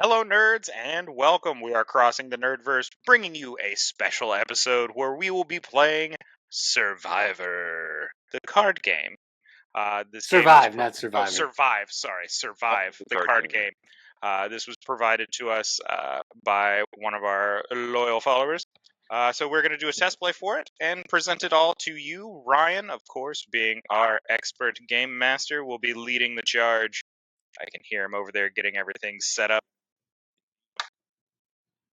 Hello, nerds, and welcome. We are crossing the Nerdverse, bringing you a special episode where we will be playing Survivor, the card game. This game was Survive, not Survivor. Survive. Sorry, Survive, the card game. This was provided to us by one of our loyal followers. So we're going to do a test play for it and present it all to you. Ryan, of course, being our expert game master, will be leading the charge. I can hear him over there getting everything set up.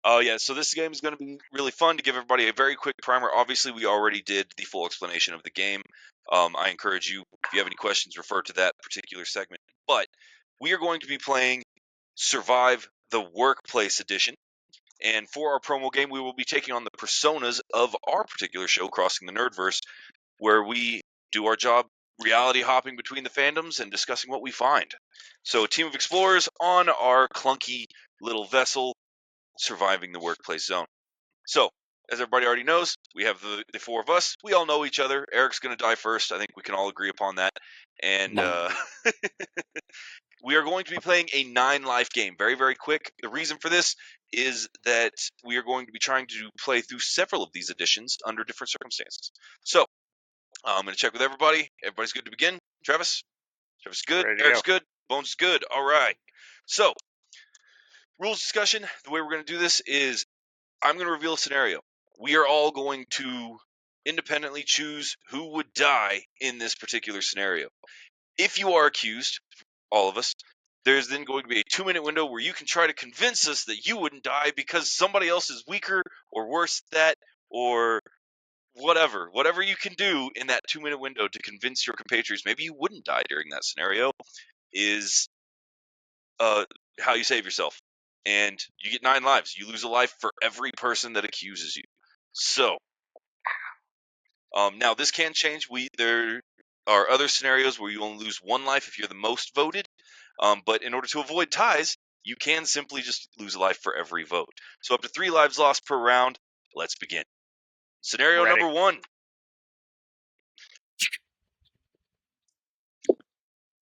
Oh, yeah, so this game is going to be really fun. To give everybody a very quick primer, obviously we already did the full explanation of the game. I encourage you, if you have any questions, refer to that particular segment. But we are going to be playing Survive the Workplace Edition. And for our promo game, we will be taking on the personas of our particular show, Crossing the Nerdverse, where we do our job reality hopping between the fandoms and discussing what we find. So a team of explorers on our clunky little vessel, surviving the workplace zone. So, as everybody already knows, we have the four of us. We all know each other. Eric's going to die first. I think we can all agree upon that. And we are going to be playing a 9-life game. Very, very quick. The reason for this is that we are going to be trying to play through several of these editions under different circumstances. So, I'm going to check with everybody. Everybody's good to begin. Travis? Travis is good. Eric's good. Bones is good. All right. So, rules discussion. The way we're going to do this is I'm going to reveal a scenario. We are all going to independently choose who would die in this particular scenario. If you are accused, all of us, there's then going to be a 2-minute window where you can try to convince us that you wouldn't die because somebody else is weaker or worse than that, or whatever. Whatever you can do in that 2-minute window to convince your compatriots maybe you wouldn't die during that scenario is how you save yourself. And you get 9 lives. You lose a life for every person that accuses you. So, now this can change. There are other scenarios where you only lose 1 life if you're the most voted. But in order to avoid ties, you can simply just lose a life for every vote. So up to 3 lives lost per round. Let's begin. Scenario number 1.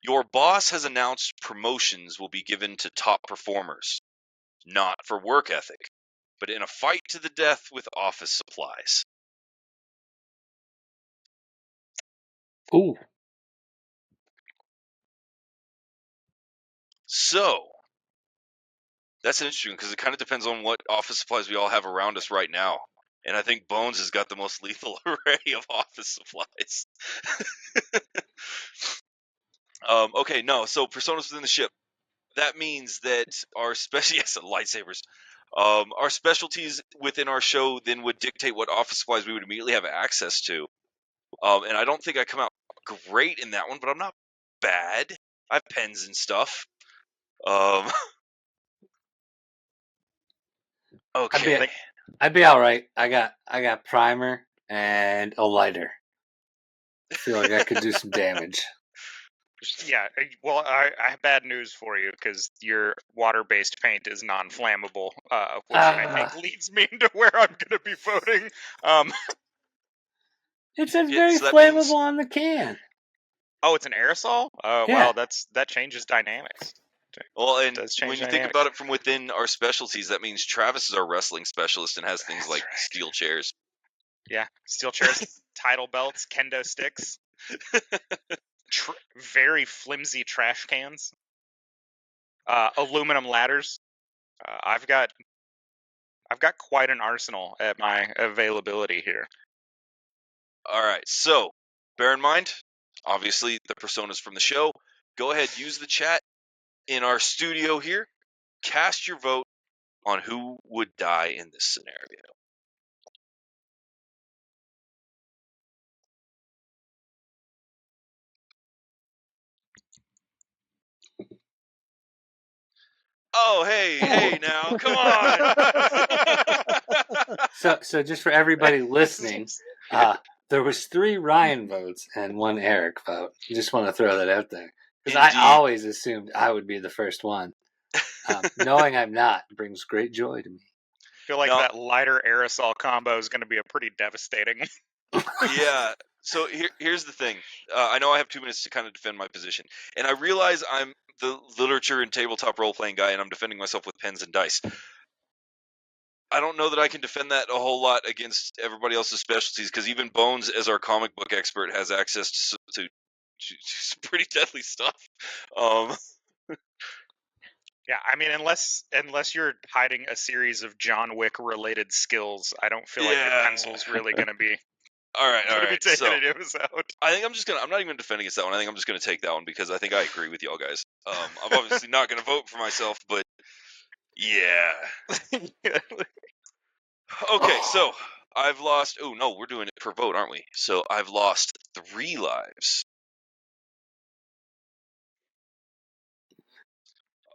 Your boss has announced promotions will be given to top performers. Not for work ethic, but in a fight to the death with office supplies. Ooh. So, that's interesting because it kind of depends on what office supplies we all have around us right now. And I think Bones has got the most lethal array of office supplies. Okay, no, so personas within the ship. That means that our yes, lightsabers. Our specialties within our show then would dictate what office supplies we would immediately have access to. And I don't think I come out great in that one, but I'm not bad. I have pens and stuff. Okay. I'd be all right. I got primer and a lighter. I feel like I could do some damage. Yeah, well, I have bad news for you because your water-based paint is non-flammable, which I think leads me into where I'm going to be voting. It says very flammable on the can. Oh, it's an aerosol? Yeah. Well, that changes dynamics. Well, and when you think about it from within our specialties, that means Travis is our wrestling specialist and has things like steel chairs. Yeah, steel chairs, title belts, kendo sticks, very flimsy trash cans, aluminum ladders. I've got quite an arsenal at my availability here. All right, so bear in mind, obviously the personas from the show. Go ahead, use the chat in our studio here. Cast your vote on who would die in this scenario. Oh, hey, now, come on! So just for everybody listening, there was 3 Ryan votes and 1 Eric vote. Just want to throw that out there. Because I always assumed I would be the first one. Knowing I'm not brings great joy to me. I feel like that lighter aerosol combo is going to be a pretty devastating. Yeah, So here's the thing. I know I have 2 minutes to kind of defend my position, and I realize I'm the literature and tabletop role-playing guy, and I'm defending myself with pens and dice. I don't know that I can defend that a whole lot against everybody else's specialties, because even Bones, as our comic book expert, has access to some pretty deadly stuff. Yeah, I mean, unless you're hiding a series of John Wick related skills, I don't feel like your Yeah. pencil's really going to be All right. taking So it out. I think I'm not even defending against that one. I think I'm just gonna take that one because I think I agree with y'all guys. I'm obviously not gonna vote for myself, but yeah. Okay, so I've lost. Oh no, we're doing it per vote, aren't we? So I've lost 3 lives.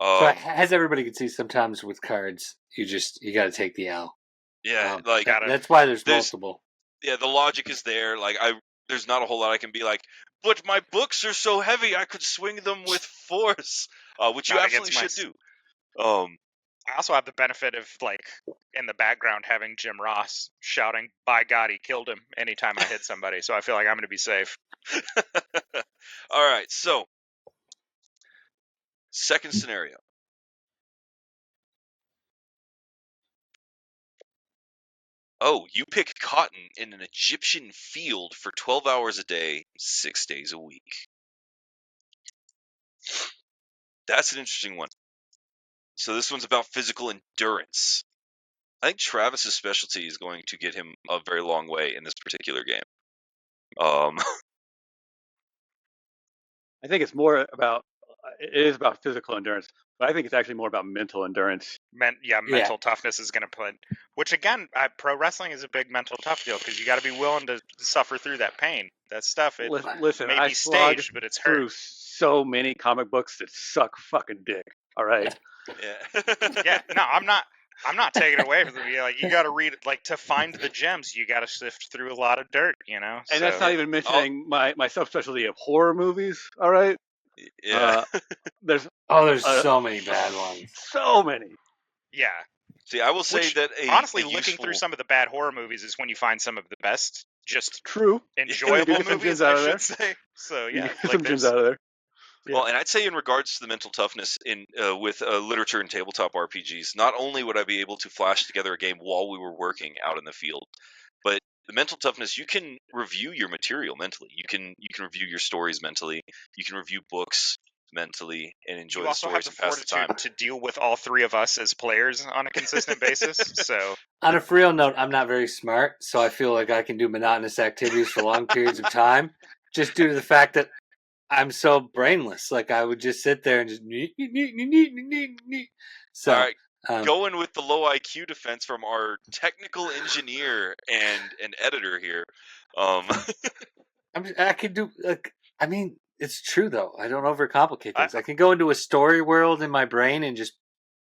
So as everybody can see, sometimes with cards, you got to take the L. Yeah, that's why there's multiple. Yeah, the logic is there. Like there's not a whole lot I can be like, but my books are so heavy I could swing them with force, which you absolutely should do. I also have the benefit of, like, in the background having Jim Ross shouting, "By God, he killed him," anytime I hit somebody, so I feel like I'm going to be safe. All right, so second scenario. Oh, you pick cotton in an Egyptian field for 12 hours a day, 6 days a week. That's an interesting one. So this one's about physical endurance. I think Travis's specialty is going to get him a very long way in this particular game. I think it's more about it is about physical endurance, but I think it's actually more about mental endurance. Mental toughness is going to play. Which again, pro wrestling is a big mental tough deal because you got to be willing to suffer through that pain. That stuff. Listen, may be staged, but it's through hurt. So many comic books that suck fucking dick. All right. Yeah. No, I'm not taking it away from you. Like, you got to read, like, to find the gems, you got to sift through a lot of dirt, you know. And that's not even mentioning my subspecialty of horror movies. All right. Yeah. There's so many bad ones. So many. Yeah. See, I will say that honestly, looking through some of the bad horror movies is when you find some of the best, just true, enjoyable movies, I should say. So yeah, like some gems out of there. Yeah. Well, and I'd say in regards to the mental toughness with literature and tabletop RPGs, not only would I be able to flash together a game while we were working out in the field, but the mental toughness, you can review your material mentally. You can review your stories mentally. You can review books mentally and enjoy the stories and pass the time. To deal with all 3 of us as players on a consistent basis. So, on a real note, I'm not very smart, so I feel like I can do monotonous activities for long periods of time, just due to the fact that I'm so brainless. Like, I would just sit there and just. So, all right, going with the low IQ defense from our technical engineer and an editor here. I could do. I mean, it's true though. I don't overcomplicate things. I can go into a story world in my brain and just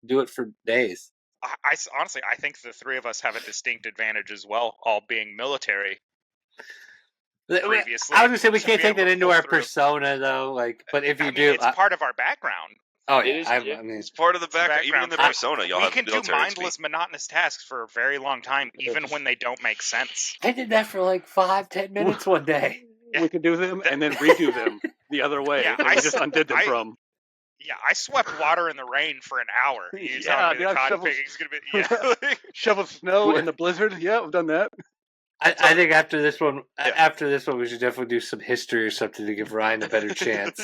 do it for days. I honestly, I think the 3 of us have a distinct advantage as well, all being military. Previously, I was gonna say we can't take that into our persona though. Like, but if you do, it's part of our background. Oh yeah, I mean, it's part of the background. Even in the persona, y'all have military. We can do mindless, monotonous tasks for a very long time, even when they don't make sense. I did that for like 5-10 minutes one day. We could do them and then redo them the other way. Yeah, I just undid them from. Yeah, I swept water in the rain for an hour. You telling me the cotton picking's gonna be shovel snow in the blizzard? Yeah, I've done that. I think after this one, we should definitely do some history or something to give Ryan a better chance.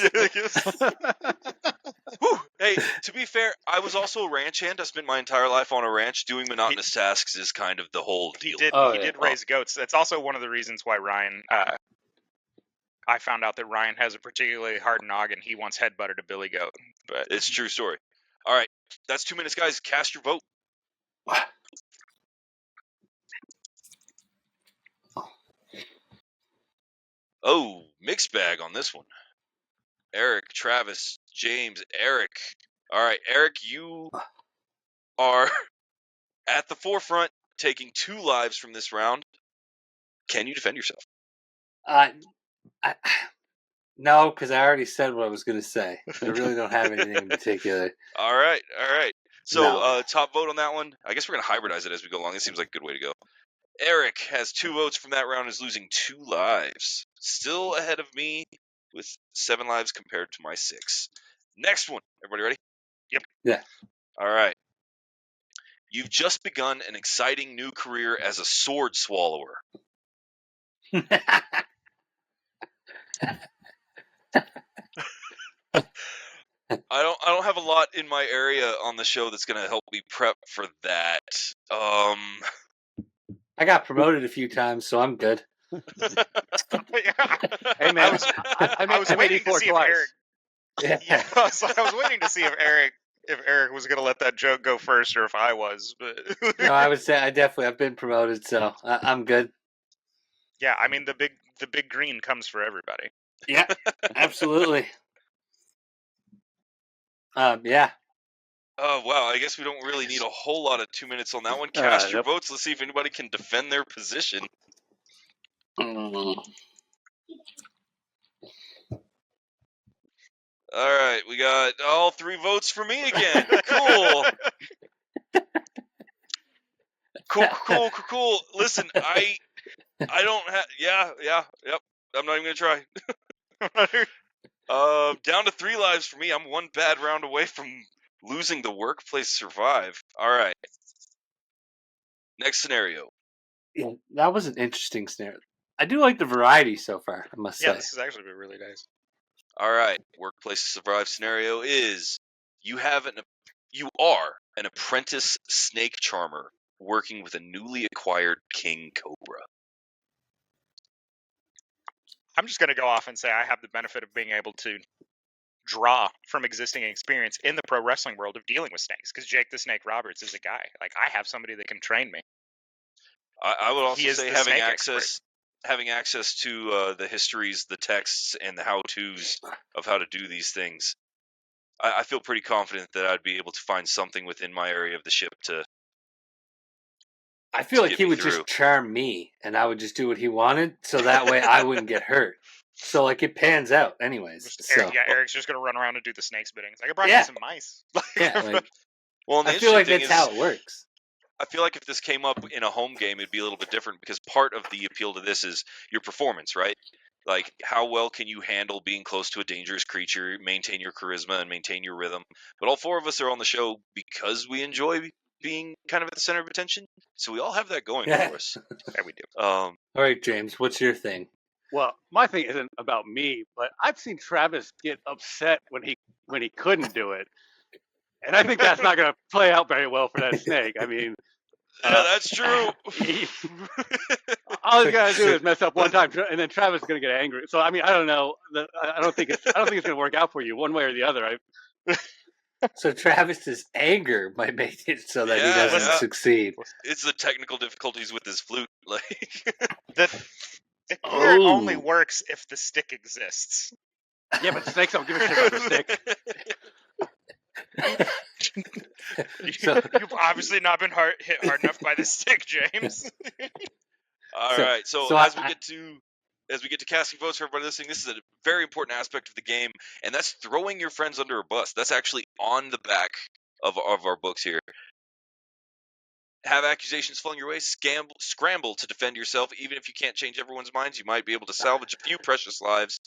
Hey, to be fair, I was also a ranch hand. I spent my entire life on a ranch. Doing monotonous tasks is kind of the whole deal. He did raise goats. That's also one of the reasons why Ryan. I found out that Ryan has a particularly hard noggin. He once headbutted a billy goat. But it's a true story. All right, that's 2 minutes, guys. Cast your vote. Oh, mixed bag on this one. Eric, Travis, James, Eric. All right, Eric, you are at the forefront, taking 2 lives from this round. Can you defend yourself? No, because I already said what I was going to say. I really don't have anything in particular. All right. So, top vote on that one. I guess we're going to hybridize it as we go along. It seems like a good way to go. Eric has 2 votes from that round, is losing 2 lives. Still ahead of me with 7 lives compared to my 6. Next one. Everybody ready? Yep. Yeah. All right. You've just begun an exciting new career as a sword swallower. I don't have a lot in my area on the show that's going to help me prep for that. I got promoted a few times, so I'm good. Hey man, I was waiting to see twice. if Eric. Yeah, I was waiting to see if Eric was going to let that joke go first, or if I was. But No, I would say I've been promoted, so I'm good. yeah, I mean the big green comes for everybody. Yeah, absolutely. Yeah. Oh, wow. I guess we don't really need a whole lot of 2 minutes on that one. Cast your Nope. votes. Let's see if anybody can defend their position. All right. We got all 3 votes for me again. Cool. Cool. Listen, I don't have... Yep. I'm not even going to try. Down to 3 lives for me. I'm 1 bad round away from losing the workplace survive. All right. Next scenario. Yeah, that was an interesting scenario. I do like the variety so far, I must say. Yeah, this has actually been really nice. All right. Workplace survive scenario is you are an apprentice snake charmer working with a newly acquired king cobra. I'm just going to go off and say I have the benefit of being able to draw from existing experience in the pro wrestling world of dealing with snakes, because Jake the Snake Roberts is a guy. Like, I have somebody that can train me. I would also say having access to the histories, the texts, and the how-tos of how to do these things. I feel pretty confident that I'd be able to find something within my area of the ship to... I feel like he would just charm me, and I would just do what he wanted, so that way I wouldn't get hurt. So, like, it pans out anyways. Eric's just going to run around and do the snake's bidding. It's like, I brought you some mice. Well, I feel like that's how it works. I feel like if this came up in a home game, it'd be a little bit different, because part of the appeal to this is your performance, right? Like, how well can you handle being close to a dangerous creature, maintain your charisma, and maintain your rhythm? But all 4 of us are on the show because we enjoy being kind of at the center of attention, so we all have that going for us. Yeah, we do. All right, James, what's your thing? Well, my thing isn't about me, but I've seen Travis get upset when he couldn't do it, and I think that's not going to play out very well for that snake. I mean, yeah, that's true. All he's got to do is mess up one time, and then Travis is going to get angry. So, I mean, I don't know. I don't think it's going to work out for you one way or the other. So Travis's anger might make it so that he doesn't succeed. It's the technical difficulties with his flute. Like the clear only works if the stick exists. Yeah, but snakes don't give a shit about the stick. You've obviously not been hit hard enough by the stick, James. All right. So as we get to casting votes for everybody listening, this is a very important aspect of the game, and that's throwing your friends under a bus. That's actually on the back of our books here. Have accusations flung your way, scramble to defend yourself. Even if you can't change everyone's minds, you might be able to salvage a few precious lives.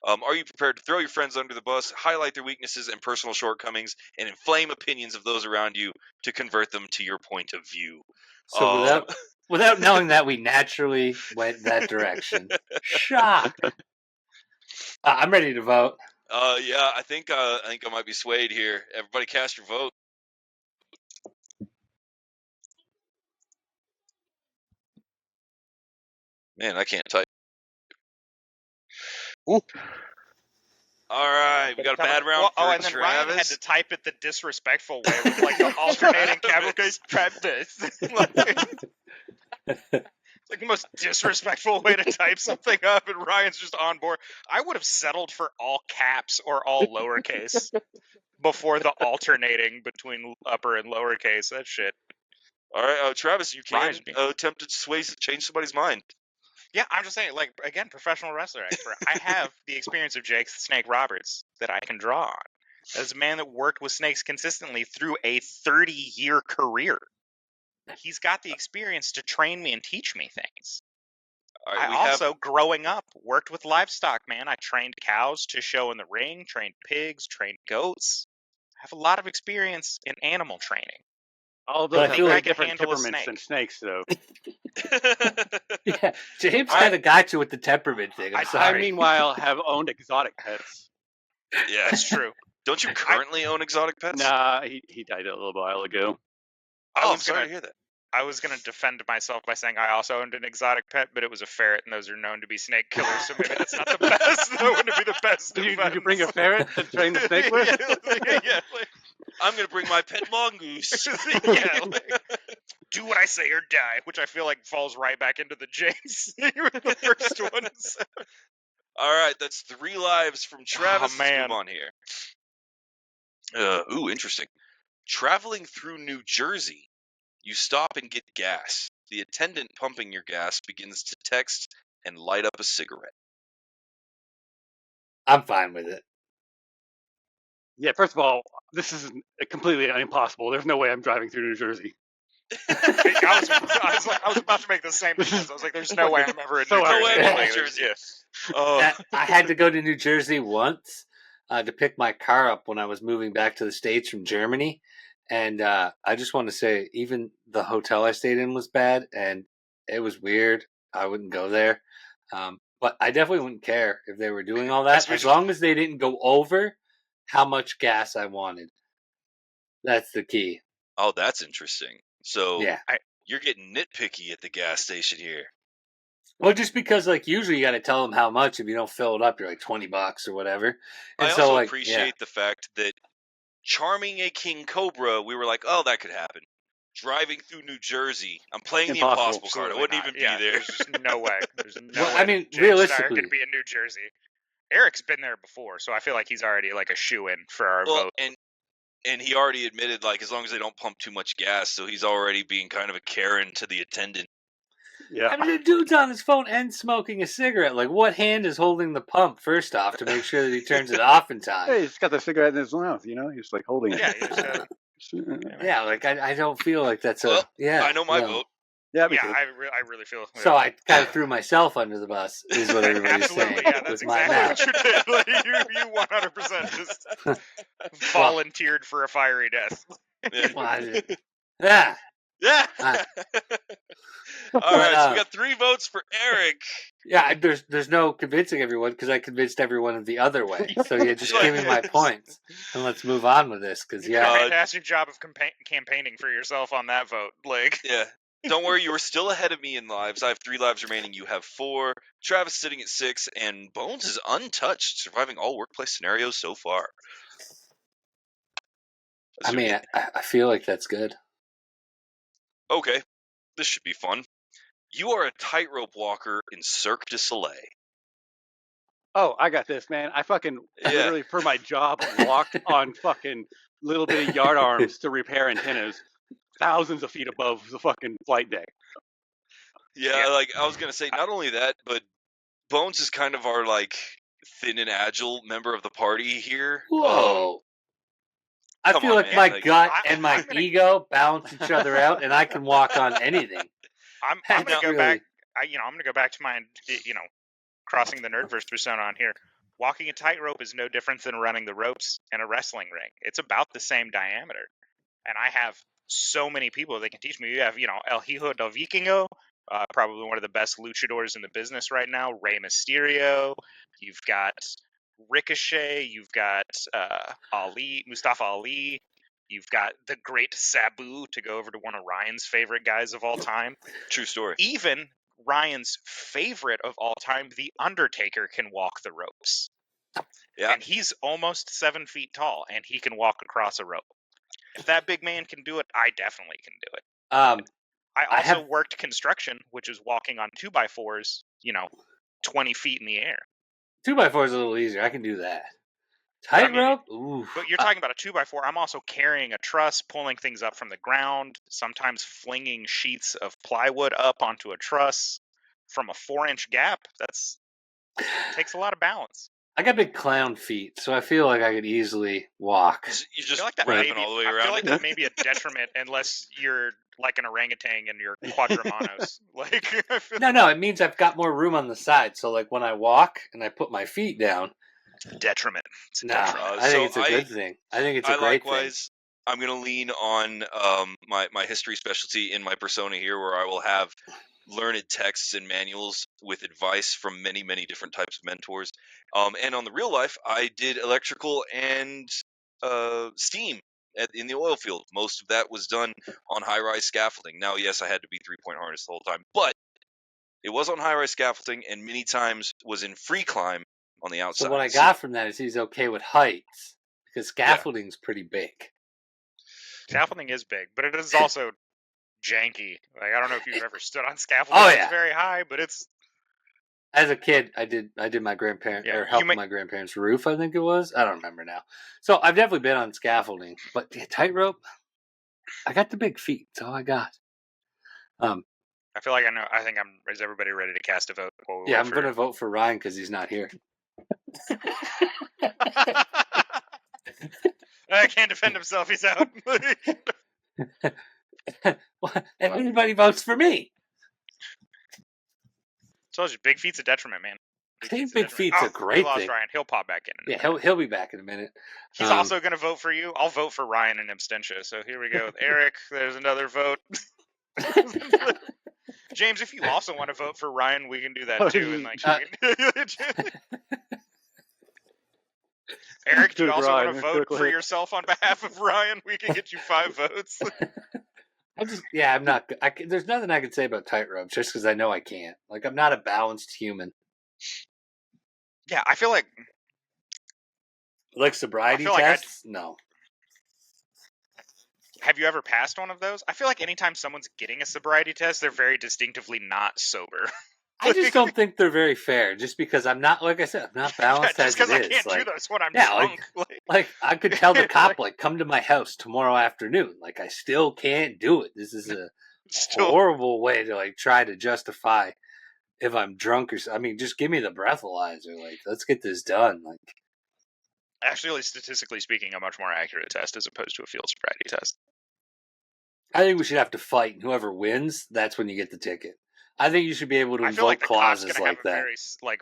Are you prepared to throw your friends under the bus, highlight their weaknesses and personal shortcomings, and inflame opinions of those around you to convert them to your point of view? So without knowing that, we naturally went that direction. Shock. I'm ready to vote. Yeah, I think I might be swayed here. Everybody cast your vote. Man, I can't type. Ooh. All right, we got a bad round for and then Travis. Ryan had to type it the disrespectful way with like the alternating capital case. Travis. It's like the most disrespectful way to type something up, and Ryan's just on board. I would have settled for all caps or all lowercase before the alternating between upper and lowercase. That shit. All right, Travis, you can attempt to change somebody's mind. Yeah, I'm just saying, like, again, professional wrestler expert. I have the experience of Jake the Snake Roberts that I can draw on. As a man that worked with snakes consistently through a 30-year career. he's got the experience to train me and teach me things. All right, I also, growing up, worked with livestock, man. I trained cows to show in the ring, trained pigs, trained goats. I have a lot of experience in animal training. All of But I those have feel very like- different handle a temperaments snake. than snakes, though. Yeah, James I- kind of got you with the temperament thing. I'm I- I, sorry. meanwhile, have owned exotic pets. yeah. That's true. Don't you currently own exotic pets? Nah, he died a little while ago. Oh, I I'm was sorry gonna to hear that. I was gonna defend myself by saying I also owned an exotic pet, but it was a ferret, and those are known to be snake killers. So maybe that's not the best. That wouldn't be the best. Did you bring a defense. ferret to train the snake with? yeah, like, I'm gonna bring my pet mongoose. yeah, like, do what I say or die, which I feel like falls right back into the James thing with the first one. All right, that's 3 lives from Travis. Let's man. move on here. Ooh, interesting. Traveling through New Jersey, you stop and get gas. The attendant pumping your gas begins to text and light up a cigarette. I'm fine with it. Yeah, first of all, this is completely impossible. There's no way I'm driving through New Jersey. I was about to make the same defense. I was like, "There's no way I'm ever in So New out Jersey." of New Like, Jersey. yeah. Oh, I had to go to New Jersey once to pick my car up when I was moving back to the States from Germany. And I just want to say, even the hotel I stayed in was bad, and it was weird. I wouldn't go there. But I definitely wouldn't care if they were doing all that, as long as they didn't go over how much gas I wanted. That's the key. oh, that's interesting. So Yeah. you're getting nitpicky at the gas station here. Well, just because, like, usually you got to tell them how much. If you don't fill it up, you're like $20 or whatever. And I so, also like, appreciate the fact that charming a king cobra, we were like, oh, that could happen. Driving through New Jersey, I'm playing the Impossible. impossible card. I Absolutely wouldn't not. even Yeah, be there. There's just no way. There's no Well, way. I mean, James Dyer realistically- could be in New Jersey. Eric's been there before, so I feel like he's already like a shoe-in for our Well, vote. and he already admitted, like, as long as they don't pump too much gas, so he's already being kind of a Karen to the attendant. Yeah. I mean, the dude's on his phone and smoking a cigarette. Like, what hand is holding the pump, first off, to make sure that he turns it off in Hey, time? he's got the cigarette in his mouth, He's like holding it. Yeah, you just gotta- Yeah, like, I don't feel like that's a... Well, yeah, I know my no. vote. Yeah, me yeah, too. I really feel. So I kind of threw myself under the bus, is what everybody's Absolutely, saying, yeah, that's with my exactly mouth. what you did. Like, you 100% just volunteered for a fiery death. Yeah. Well, yeah. Yeah. Uh, All right, so uh, we got 3 votes for Eric. Yeah, there's no convincing everyone because I convinced everyone the other way. So yeah, just give me my points and let's move on with this. Because You did a yeah, fantastic job of campaigning for yourself on that vote. Like, Yeah. Don't worry, you are still ahead of me in lives. I have 3 lives remaining. You have 4. Travis sitting at 6, and Bones is untouched, surviving all workplace scenarios so far. I mean, I feel like that's good. Okay, this should be fun. You are a tightrope walker in Cirque du Soleil. Oh, I got this, man. I fucking Yeah. literally, for my job, walked on fucking little bitty yard arms to repair antennas thousands of feet above the fucking flight deck. Yeah, like I was gonna say, not only that, but Bones is kind of our like thin and agile member of the party here. Whoa. I come feel on, like man, my like- gut I- and my I'm gonna- ego balance each other out, and I can walk on anything. I'm That's gonna go really- back. I'm gonna go back to my, crossing the nerdverse persona on here. Walking a tightrope is no different than running the ropes in a wrestling ring. It's about the same diameter, and I have so many people that can teach me. You have, El Hijo del Vikingo, probably one of the best luchadors in the business right now. Rey Mysterio. You've got Ricochet. You've got Mustafa Ali. You've got the great Sabu, to go over to one of Ryan's favorite guys of all time. True story. Even Ryan's favorite of all time, The Undertaker, can walk the ropes. Yeah. And he's almost 7 feet tall, and he can walk across a rope. If that big man can do it, I definitely can do it. I I also have- worked construction, which is walking on 2x4s, 20 feet in the air. 2x4 is a little easier. I can do that. Tightrope? Ooh. But you're talking about a 2x4. I'm also carrying a truss, pulling things up from the ground, sometimes flinging sheets of plywood up onto a truss from a 4-inch gap. Takes a lot of balance. I got big clown feet, so I feel like I could easily walk. You I just feel like that wrapping may be, all the way I feel around like it. that may be a detriment unless you're like an orangutan and you're quadrimanos. Like, I feel No, it means I've got more room on the side. So like when I walk and I put my feet down, detriment. It's a nah, detriment. I think So it's a good thing. I think it's a I great thing. likewise, I'm going to lean on my history specialty in my persona here, where I will have learned texts and manuals with advice from many, many different types of mentors. And on the real life, I did electrical and steam in the oil field. Most of that was done on high-rise scaffolding. Now, yes, I had to be three-point harness the whole time, but it was on high-rise scaffolding, and many times was in free climb on the outside. So what I got from that is he's okay with heights because scaffolding's pretty big. Scaffolding is big, but it is also janky. Like, I don't know if you've ever stood on scaffolding. Oh, It's yeah. very high, but it's As a kid, I did my grandparents Yeah, or you helped may- my grandparents' roof. I think it was. I don't remember now. So I've definitely been on scaffolding, but tightrope. I got the big feet. That's all I got. I feel like I know. I think I'm. Is everybody ready to cast a vote? Yeah, I'm gonna vote for Ryan because he's not here. I can't defend himself. He's out. And everybody votes for me. Told you, big feet's a detriment, man. I think a big detriment. feet's a We great lost thing. Ryan. He'll pop back in. Yeah, he'll be back in a minute. He's also going to vote for you. I'll vote for Ryan and Abstentia. So here we go with Eric. There's another vote. James, if you also want to vote for Ryan, we can do that too. And like, Eric, do you also want to vote for yourself on behalf of Ryan? We can get you 5 votes. I'm not. There's nothing I can say about tightrope just because I know I can't. Like I'm not a balanced human. Yeah, I feel like sobriety I feel like tests. No. Have you ever passed one of those? I feel like anytime someone's getting a sobriety test, they're very distinctively not sober. I just don't think they're very fair. Just because I'm not, like I said, I'm not balanced just as because it I can't is. do those when I'm drunk. Like I could tell the cop, like, come to my house tomorrow afternoon. Like I still can't do it. This is a horrible way to like try to justify if I'm drunk or. I mean, just give me the breathalyzer. Like, let's get this done. Like, actually, statistically speaking, a much more accurate test as opposed to a field sobriety test. I think we should have to fight, and whoever wins, that's when you get the ticket. I think you should be able to I feel invoke like the clauses cop's gonna like have that.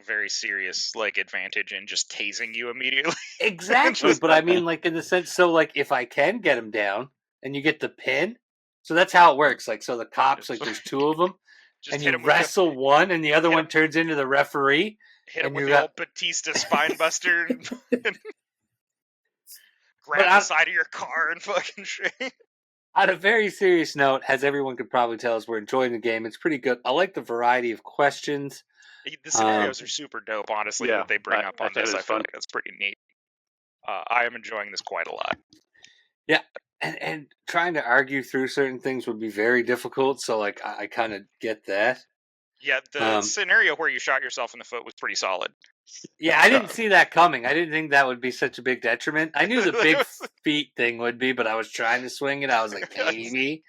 a very serious advantage in just tasing you immediately. Exactly, but I mean, like in the sense, so like if I can get him down, and you get the pin, so that's how it works. Like, so the cops, like, there's 2 of them, Just and hit you him with wrestle one, and the other one turns into the referee. hit him and with you the got- old Batista spine buster. And grab But the side of your car and fucking shit. On a very serious note, as everyone could probably tell us, we're enjoying the game. It's pretty good. I like the variety of questions. The scenarios are super dope, honestly, Yeah, that they bring up on that this. is I feel fun. like that's pretty neat. I am enjoying this quite a lot. Yeah, and trying to argue through certain things would be very difficult. So, like, I kind of get that. Yeah, the scenario where you shot yourself in the foot was pretty solid. Yeah, I didn't see that coming. I didn't think that would be such a big detriment. I knew the big feet thing would be, but I was trying to swing it. I was like, maybe.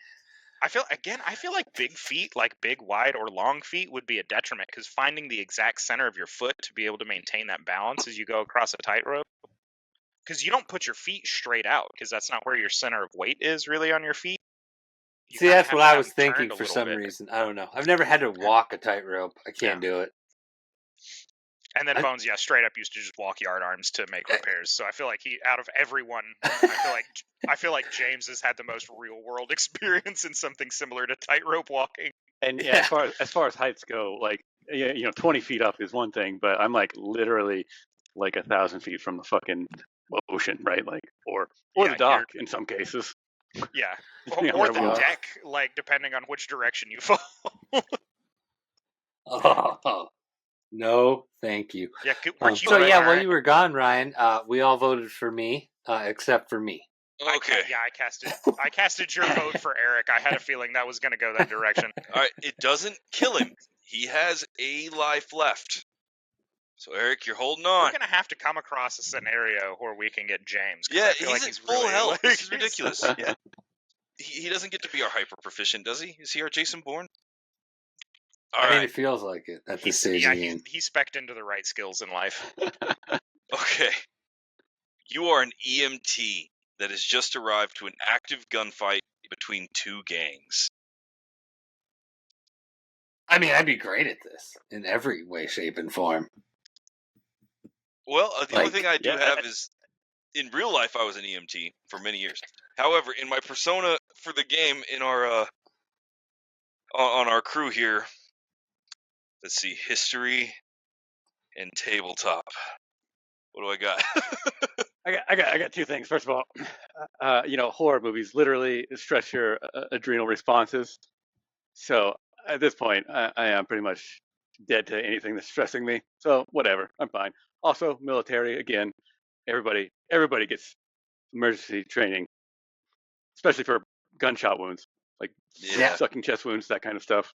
I feel like big feet, like big, wide, or long feet, would be a detriment because finding the exact center of your foot to be able to maintain that balance as you go across a tightrope. Because you don't put your feet straight out because that's not where your center of weight is really on your feet. You See, kinda that's have what to I have was them thinking turned a for little some bit. reason. I don't know. I've never had to walk a tightrope. I can't do it. And then Bones, straight up used to just walk yard arms to make repairs. So I feel like out of everyone, I feel like James has had the most real world experience in something similar to tightrope walking. And yeah, as far as heights go, like 20 feet up is one thing, but I'm like literally like 1,000 feet from the fucking ocean, right? Like or the dock in some cases. Yeah, Or the deck, like depending on which direction you fall. Oh, no, thank you. Yeah, while you were gone, Ryan, we all voted for me, except for me. Okay. I casted your vote for Eric. I had a feeling that was going to go that direction. All right, it doesn't kill him. He has a life left. So Eric, you're holding on. We're going to have to come across a scenario where we can get James. Yeah, I feel he's like at full really, health. This is ridiculous. Yeah. He doesn't get to be our hyper proficient, does he? Is he our Jason Bourne? I mean, it feels like it at this stage. Yeah, he spec'd into the right skills in life. Okay. You are an EMT that has just arrived to an active gunfight between two gangs. I mean, I'd be great at this in every way, shape, and form. Well, the only Like- thing I do Yeah, have is, in real life, I was an EMT for many years. However, in my persona for the game, in our on our crew here, let's see, history and tabletop. What do I got? I got two things. First of all, horror movies literally stretch your adrenal responses. So at this point, I am pretty much dead to anything that's stressing me. So whatever, I'm fine. Also, military again. Everybody gets emergency training, especially for gunshot wounds, like Yeah. sucking chest wounds, that kind of stuff.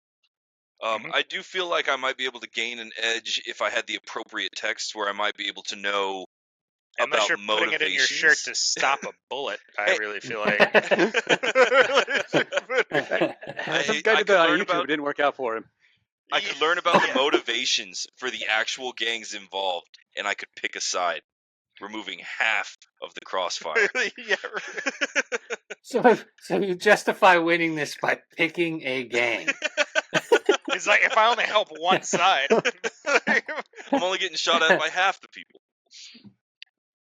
I do feel like I might be able to gain an edge if I had the appropriate text where I might be able to know Unless about you're putting it in your shirt to motivations. stop a bullet, I Hey. really feel like. Some guy I did could that on learn YouTube. about- It didn't work out for him. I could learn about the motivations for the actual gangs involved, and I could pick a side, removing half of the crossfire. Yeah, right. So you justify winning this by picking a gang. It's like if I only help one side. I'm only getting shot at by half the people.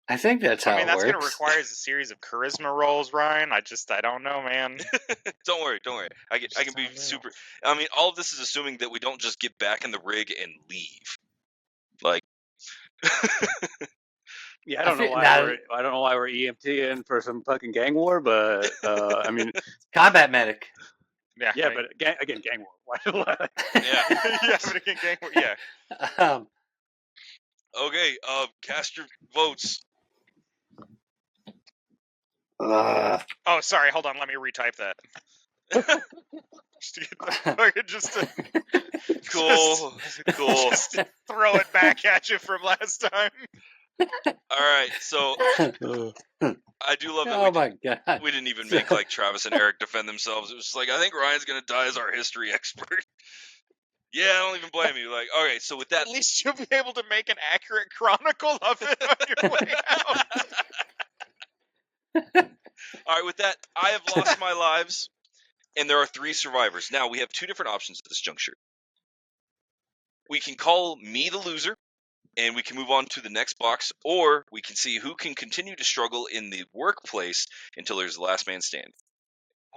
I think that's how I mean, that's it going to works. require a series of charisma rolls, Ryan. I don't know, man. Don't worry. I can be super. I mean, all of this is assuming that we don't just get back in the rig and leave. Like, Yeah, I I don't know feel- why now- I don't know why we're EMTing for some fucking gang war, but I mean, Combat medic. Yeah, yeah, I mean, but gang war. Why? yeah. yeah, but again, gang, yeah. Um, Okay. Cast your votes. Oh, sorry. Hold on. Let me retype that. Just to get the fucking Cool. Cool. just throw it back at you from last time. All right. So I do love that oh my god. we didn't even make like Travis and Eric defend themselves. It was just like, I think Ryan's gonna die as our history expert. Yeah, I don't even blame you. Like, okay, so with that, At least you'll be able to make an accurate chronicle of it on your way out. all right, with that, I have lost my lives, and there are 3 survivors. Now we have 2 different options at this juncture. We can call me the loser, and we can move on to the next box, or we can see who can continue to struggle in the workplace until there's the last man standing.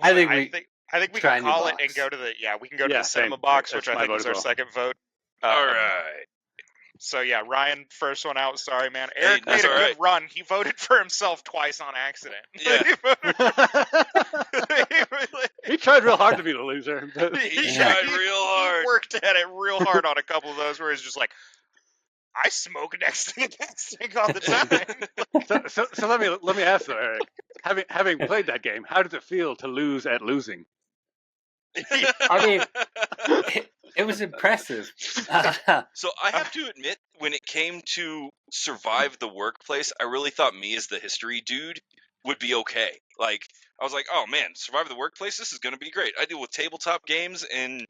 I think we try can a new call it box. and go to the we can go to Yeah, the cinema same. box, That's which I my think vote was as our well. second vote. All right. So yeah, Ryan, first one out. Sorry, man. Hey, Eric that's made a all good right. run. He voted for himself twice on accident. Yeah. He tried real hard to be the loser. But He tried real hard. He worked at it real hard on a couple of those where he's just like, I smoke next to the gas tank all the time. so let me ask though, Eric. Having played that game, how does it feel to lose at losing? I mean, it was impressive. So I have to admit, when it came to survive the workplace, I really thought me as the history dude would be okay. Like, I was like, oh man, survive the workplace, this is going to be great. I deal with tabletop games and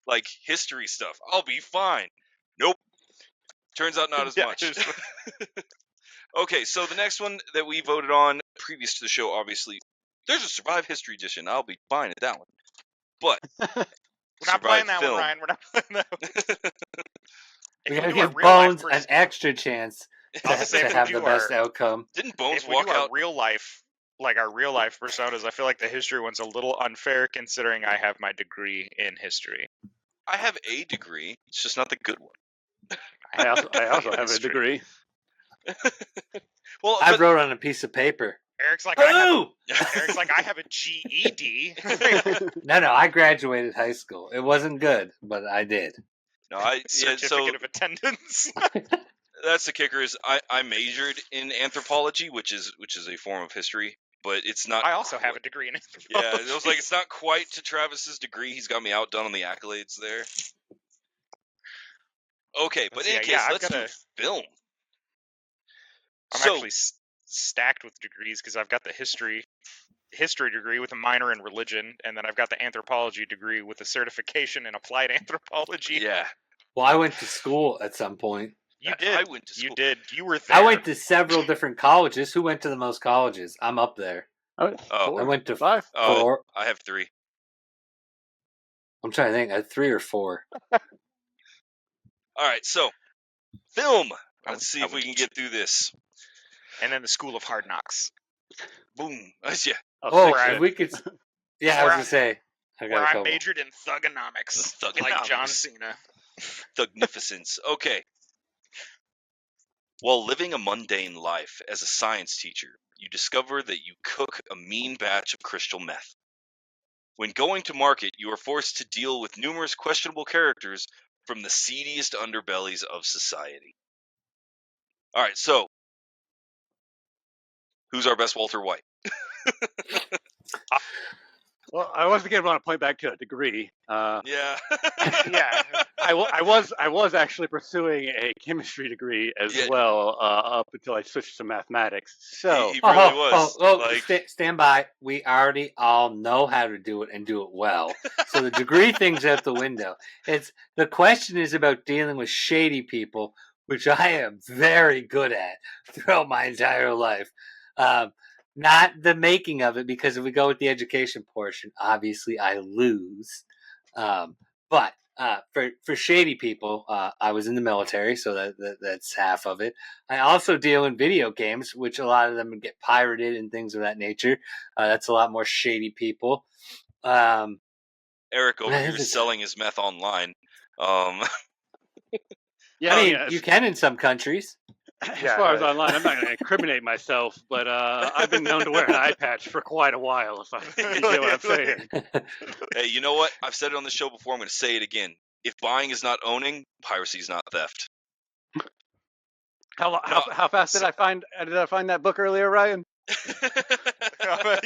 like history stuff. I'll be fine. Nope. Turns out not as Yeah, much. just- Okay, so the next one that we voted on previous to the show, obviously, there's a Survive History Edition. I'll be fine at that one. But We're not playing that film. one, Ryan. We're not playing that one. If We're gonna do our give real life Bones an pers- extra chance I'll to, say if to we have do the best our- outcome. Didn't Bones if we walk do our out? real life, like our real life personas, I feel like the history one's a little unfair considering I have my degree in history. I have a degree. It's just not the good one. I also have a History. degree. Well, I but- wrote on a piece of paper. Eric's like, I Ooh! have a GED. No, I graduated high school. It wasn't good, but I did. no, yeah, Certificate so of attendance. that's the kicker is I majored in anthropology, which is a form of history, but it's not. I also have a degree in Yeah, anthropology. it was like it's not quite to Travis's degree. He's got me outdone on the accolades there. Okay, but Let's in see, any yeah, case, I've let's got do film. I'm So- actually stacked with degrees because I've got the history degree with a minor in religion, and then I've got the anthropology degree with a certification in applied anthropology. Yeah, Well, I went to school at some point. You did. I went to school. You did. You were there. I went to several different colleges. Who went to the most colleges? I'm up there. Oh. I went to 5. Oh, 4. I have 3. I'm trying to think. I had 3 or 4. All right, so film. I Let's see I if we went can to get through this. And then the School of Hard Knocks, Boom. Yeah. Oh, where if we could. Yeah, I was where gonna say. I got where a I couple. majored in thugonomics, like Thugonomics. John Cena. Thugnificence. Okay. While living a mundane life as a science teacher, you discover that you cook a mean batch of crystal meth. When going to market, you are forced to deal with numerous questionable characters from the seediest underbellies of society. All right, so who's our best Walter White? Well, I was going to want to point back to a degree. Yeah. Yeah. I was actually pursuing a chemistry degree as Yeah. well up until I switched to mathematics. So He really was. Like, stand by. We already all know how to do it and do it well. So the degree thing's out the window. It's the question is about dealing with shady people, which I am very good at throughout my entire life. Not the making of it, because if we go with the education portion, obviously I lose. But for shady people, I was in the military, so that's half of it. I also deal in video games, which a lot of them get pirated and things of that nature. That's a lot more shady people. Eric over Man, here this is is- selling his meth online. yeah, I mean, yeah, you can in some countries. as Yeah, far as right. online, I'm not going to incriminate myself, but I've been known to wear an eye patch for quite a while. If you get what I'm saying. Hey, you know what? I've said it on the show before. I'm going to say it again. If buying is not owning, piracy is not theft. How fast did I find that book earlier, Ryan? Yeah.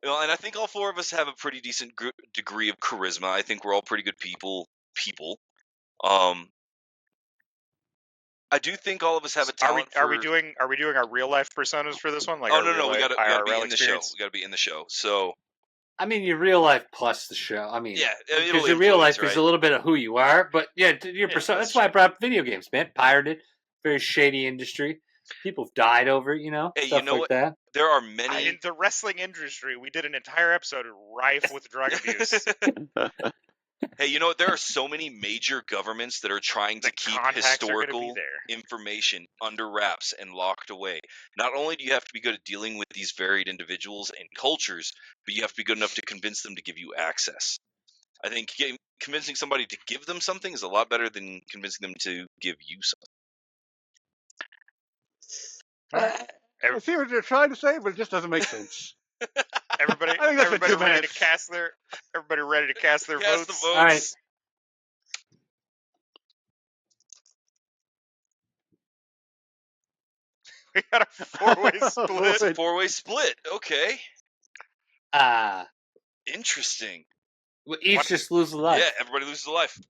Well, and I think all 4 of us have a pretty decent degree of charisma. I think we're all pretty good people. I do think all of us have a talent. Are we doing our real life personas for this one? Like Oh our no, real we life got to IRL be in the show. experience? We got to be in the show. So I mean, your real life plus the show. I mean, yeah, because your real life is a little bit of who you are, but yeah, your persona. That's why I brought up video games, man. Pirated, very shady industry. People have died over it, Hey, stuff you know like what? that. There are many. In the wrestling industry, we did an entire episode rife with drug abuse. Hey, you know what? There are so many major governments that are trying to The keep contacts are gonna be historical there. information under wraps and locked away. Not only do you have to be good at dealing with these varied individuals and cultures, but you have to be good enough to convince them to give you access. I think convincing somebody to give them something is a lot better than convincing them to give you something. I see what you're trying to say, but it just doesn't make sense. Everybody, I think that's been everybody 2 ready minutes. to cast their Cast the votes. votes. All right. We got a 4-way split. 4-way split. Okay. Interesting. We each just lose a life. Yeah, everybody loses a life.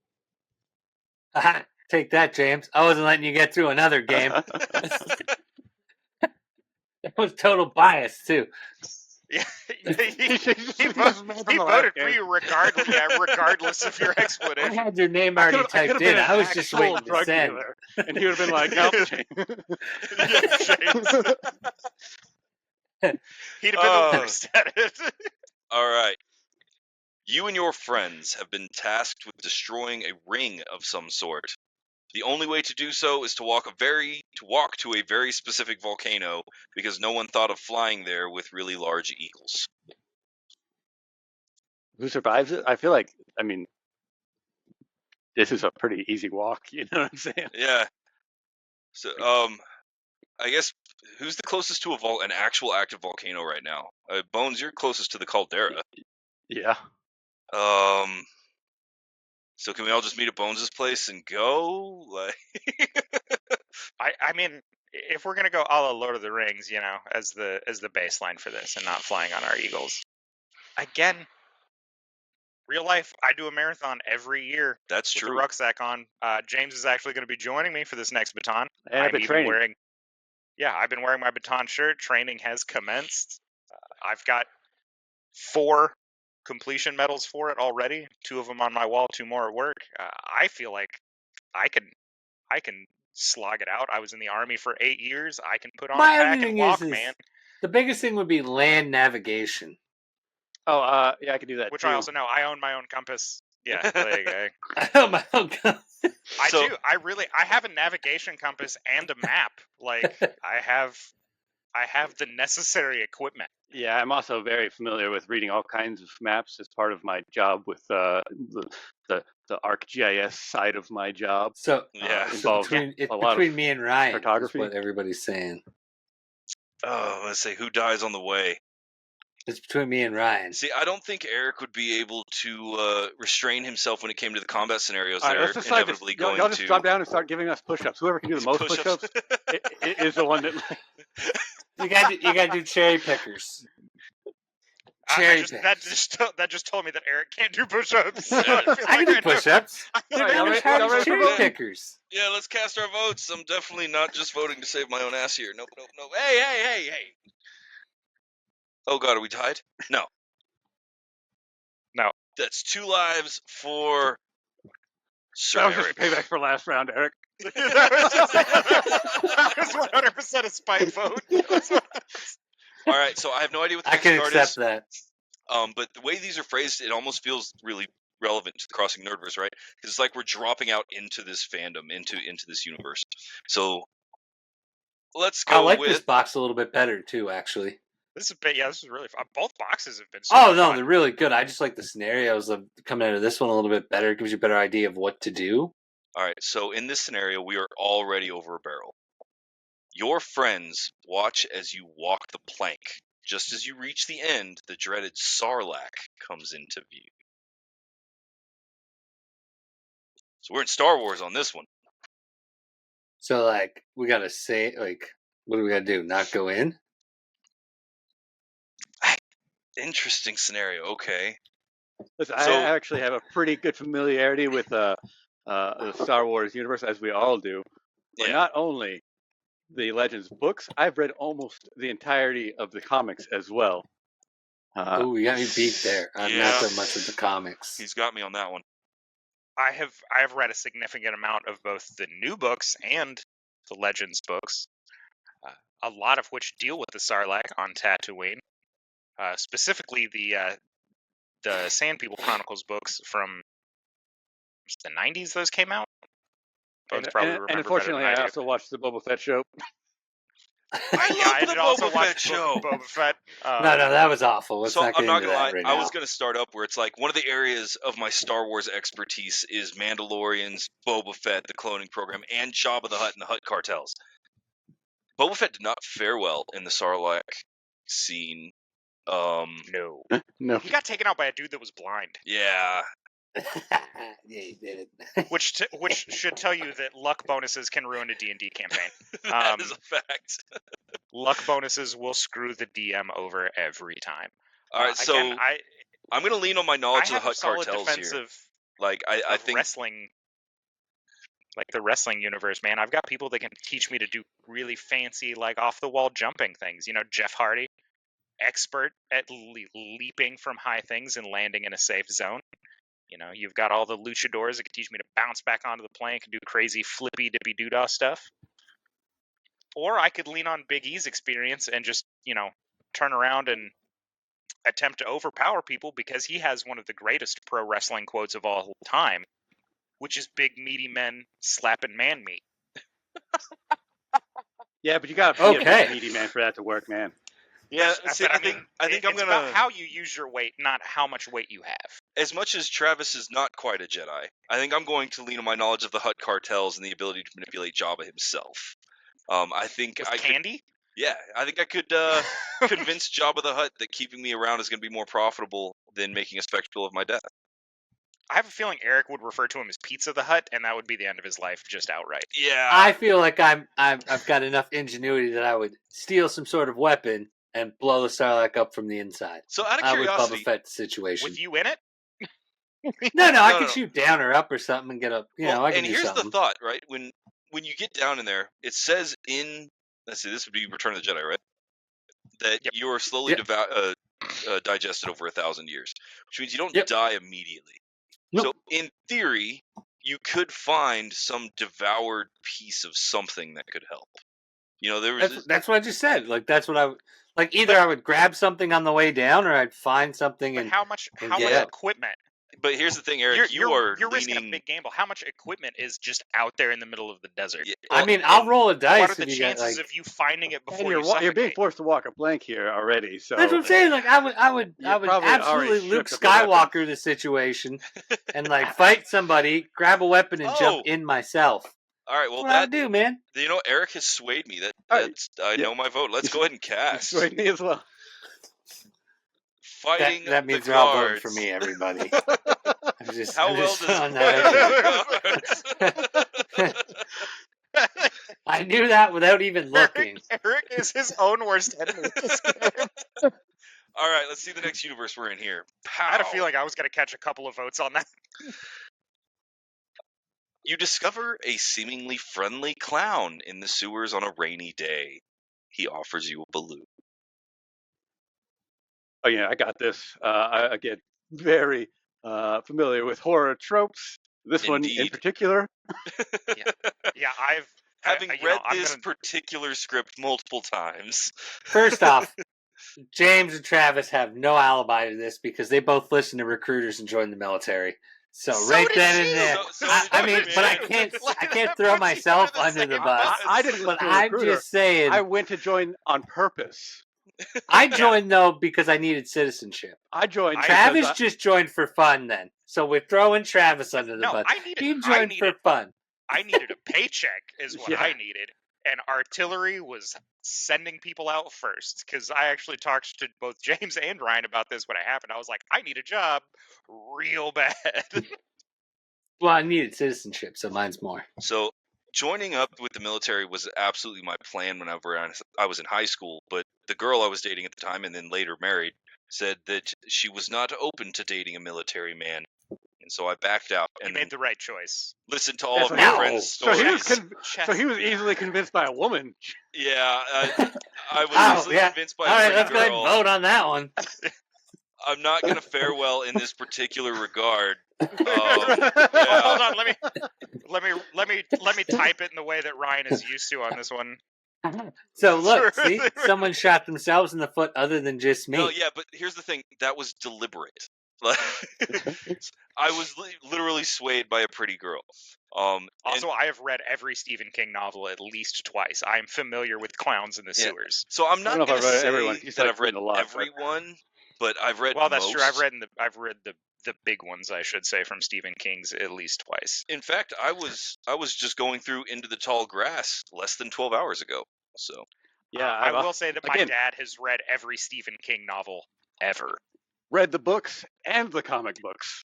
Take that, James. I wasn't letting you get through another game. That was total bias too. Yeah, He he voted for you regardless of your I explanation. had your name already typed in. I was just waiting to send. dealer, and he would have been like, "No, Yeah, James. He'd have been the worst at it. All right. You and your friends have been tasked with destroying a ring of some sort. The only way to do so is to walk to a very specific volcano because no one thought of flying there with really large eagles. who survives it?" I feel like, this is a pretty easy walk. You know what I'm saying? Yeah. So, I guess who's the closest to an actual active volcano right now? Bones, you're closest to the caldera. Yeah. So can we all just meet at Bones' place and go? Like, I mean, if we're gonna go a la Lord of the Rings, as the baseline for this, and not flying on our eagles, again, real life, I do a marathon every year. that's With true. the rucksack on. James is actually going to be joining me for this next baton. And I've been training. I've been wearing my baton shirt. Training has commenced. I've got 4 completion medals for it already. 2 of them on my wall, 2 more at work. I feel like I can I can slog it out. I was in the Army for 8 years. I can put on My a only pack and thing walk, is man. the biggest thing would be land navigation. Oh, yeah, I can do that Which too. I also know. I own my own compass. Yeah, there you go. I own my own compass. I So- do. I have a navigation compass and a map. Like I have the necessary equipment. Yeah, I'm also very familiar with reading all kinds of maps as part of my job with the ArcGIS side of my job. So, Yeah. so Involves between a lot between of me and Ryan, is cartography. what everybody's saying. Oh, let's say who dies on the way. It's between me and Ryan. See, I don't think Eric would be able to restrain himself when it came to the combat scenarios All right, that let's are decide this. inevitably Y'all going just to drop down and start giving us push-ups. Whoever can do the most push-ups is the one that. You got to do cherry pickers. Cherry pickers. That just told me that Eric can't do push-ups. I can do push-ups. I They're know. not as Y'all hard ready as for cherry voting? pickers. Yeah, let's cast our votes. I'm definitely not just voting to save my own ass here. Nope. Hey. Oh God, are we tied? No. No. That's 2 lives for Sir That was just Eric. payback for last round, Eric. That was 100% a spite vote. All right, so I have no idea what the I can next card accept is. that. But the way these are phrased, it almost feels really relevant to the Crossing Nerdverse, right? Because it's like we're dropping out into this fandom, into this universe. So let's go I like with this box a little bit better too, actually. This is really fun. Both boxes have been Oh super no, fun. they're really good. I just like the scenarios of coming out of this one a little bit better. It gives you a better idea of what to do. All right, so in this scenario, we are already over a barrel. Your friends watch as you walk the plank. Just as you reach the end, the dreaded Sarlacc comes into view. So we're in Star Wars on this one. So like we gotta say what do we gotta do? Not go in? Interesting scenario. Okay. Listen, So- I actually have a pretty good familiarity with the Star Wars universe, as we all do. But Yeah. not only the Legends books, I've read almost the entirety of the comics as well. Oh, you got me beat there. I'm Yeah. not so much with the comics. He's got me on that one. I have read a significant amount of both the new books and the Legends books, a lot of which deal with the Sarlacc on Tatooine. Specifically, the Sand People Chronicles books from the 90s. Those came out. Both probably remember and unfortunately, better than I I do. also watched the Boba Fett show. I love did the also Boba watch Fett show. Boba Fett. No, that was awful. Let's So not get I'm not into gonna that lie, right I now. was gonna start up where it's like one of the areas of my Star Wars expertise is Mandalorians, Boba Fett, the cloning program, and Jabba the Hutt and the Hutt cartels. Boba Fett did not fare well in the Sarlacc scene. No, No. he got taken out by a dude that was blind, Yeah, Yeah, you did it. which should tell you that luck bonuses can ruin a D&D campaign. that is a fact. Luck bonuses will screw the DM over every time. All right, so again, I'm gonna lean on my I knowledge of the have a Hutt solid cartels defense here. of Like I of think wrestling, like the wrestling universe, man. I've got people that can teach me to do really fancy, like off the wall jumping things. You know, Jeff Hardy, expert at leaping from high things and landing in a safe zone. You know, you've got all the luchadors that can teach me to bounce back onto the plank and do crazy flippy dippy doodah stuff. Or I could lean on Big E's experience and just, turn around and attempt to overpower people because he has one of the greatest pro wrestling quotes of all time, which is big meaty men slapping man meat. Yeah, but you got to be a Okay. big meaty man for that to work, man. yeah. But, See, I think I'm it's gonna. about how you use your weight, not how much weight you have. As much as Travis is not quite a Jedi, I think I'm going to lean on my knowledge of the Hutt cartels and the ability to manipulate Jabba himself. I think With I could, candy? yeah, I think I could convince Jabba the Hutt that keeping me around is going to be more profitable than making a spectacle of my death. I have a feeling Eric would refer to him as Pizza the Hut, and that would be the end of his life, just outright. Yeah, I feel like I've got enough ingenuity that I would steal some sort of weapon and blow the Sarlacc up from the inside. So out of I would Boba curiosity, Fett the situation. With you in it? No, I No, could no. shoot down or up or something and get up. well, I can and do here's something. the thought, right? When you get down in there, it says in let's see, this would be Return of the Jedi, right? That Yep. you are slowly Yep. digested over 1,000 years, which means you don't Yep. die immediately. Nope. So in theory, you could find some devoured piece of something that could help. You know, there was That's what I just said. Like that's what I like. Either I would grab something on the way down, or I'd find something But and how much get up. equipment? But here's the thing, Eric. You're You're risking a leaning. big gamble. How much equipment is just out there in the middle of the desert? Yeah, I well, mean, I'll roll a dice. What are the if you got, chances like, of you finding it And before you you're suffocate? being forced to walk a blank here already. So that's what I'm saying. Like I would You're probably absolutely already Luke stripped of your Skywalker the situation and like fight somebody, grab a weapon, and jump in myself. All right, well, That's what I would do, man. You know, Eric has swayed me. All right. I know my vote. Let's go ahead and cast. Swayed me as well. Fighting That means the they're all voting guards. for me, everybody. I'm just, How I'm well just does throwing that out there. I knew that without even looking. Eric is his own worst enemy in this game. All right, let's see the next universe we're in here. I had a feeling I was going to catch a couple of votes on that. You discover a seemingly friendly clown in the sewers on a rainy day. He offers you a balloon. Oh yeah, I got this. I get very familiar with horror tropes. This one in Indeed. particular. Yeah, Having you know, read I'm this gonna- particular script multiple times. First off, James and Travis have no alibi to this because they both listened to recruiters and joined the military. So right did then and you. there, So I mean, did but I you. can't That throw puts you myself under the under the same bus. bus. I didn't listen But to a I'm recruiter. just saying, I went to join on purpose. I joined though because I needed citizenship. I joined. Travis because just joined for fun then. So we're throwing Travis under the No, bus. I needed. He I joined needed. for fun. I needed a paycheck, is what Yeah. I needed, and artillery was sending people out first. Because I actually talked to both James and Ryan about this when it happened. I was like, I need a job, real bad. Well, I needed citizenship, so mine's more. So joining up with the military was absolutely my plan whenever I was in high school. But the girl I was dating at the time and then later married said that she was not open to dating a military man. And so I backed out You and made the right choice. listened to all Yeah, of so my he- friends' so he was stories. so he was easily convinced by a woman. Yeah, I was Oh, easily yeah. convinced by All a right, pretty let's go ahead and girl. vote on that one. I'm not going to fare well in this particular regard. Hold on, let me type it in the way that Ryan is used to on this one. So look, see, someone shot themselves in the foot other than just me. No, yeah, but here's the thing. That was deliberate. Like, I was literally swayed by a pretty girl. And Also, I have read every Stephen King novel at least twice. I am familiar with clowns in the Yeah. sewers. so I'm I don't not know if going I've to read say everyone. He's that like I've read reading a lot, but- everyone, but I've read Well, that's most. true. I've read the big ones, I should say, from Stephen King's at least twice. In fact, I was just going through Into the Tall Grass less than 12 hours ago. So Yeah, I will say that my again- dad has read every Stephen King novel ever. read the books and the comic books.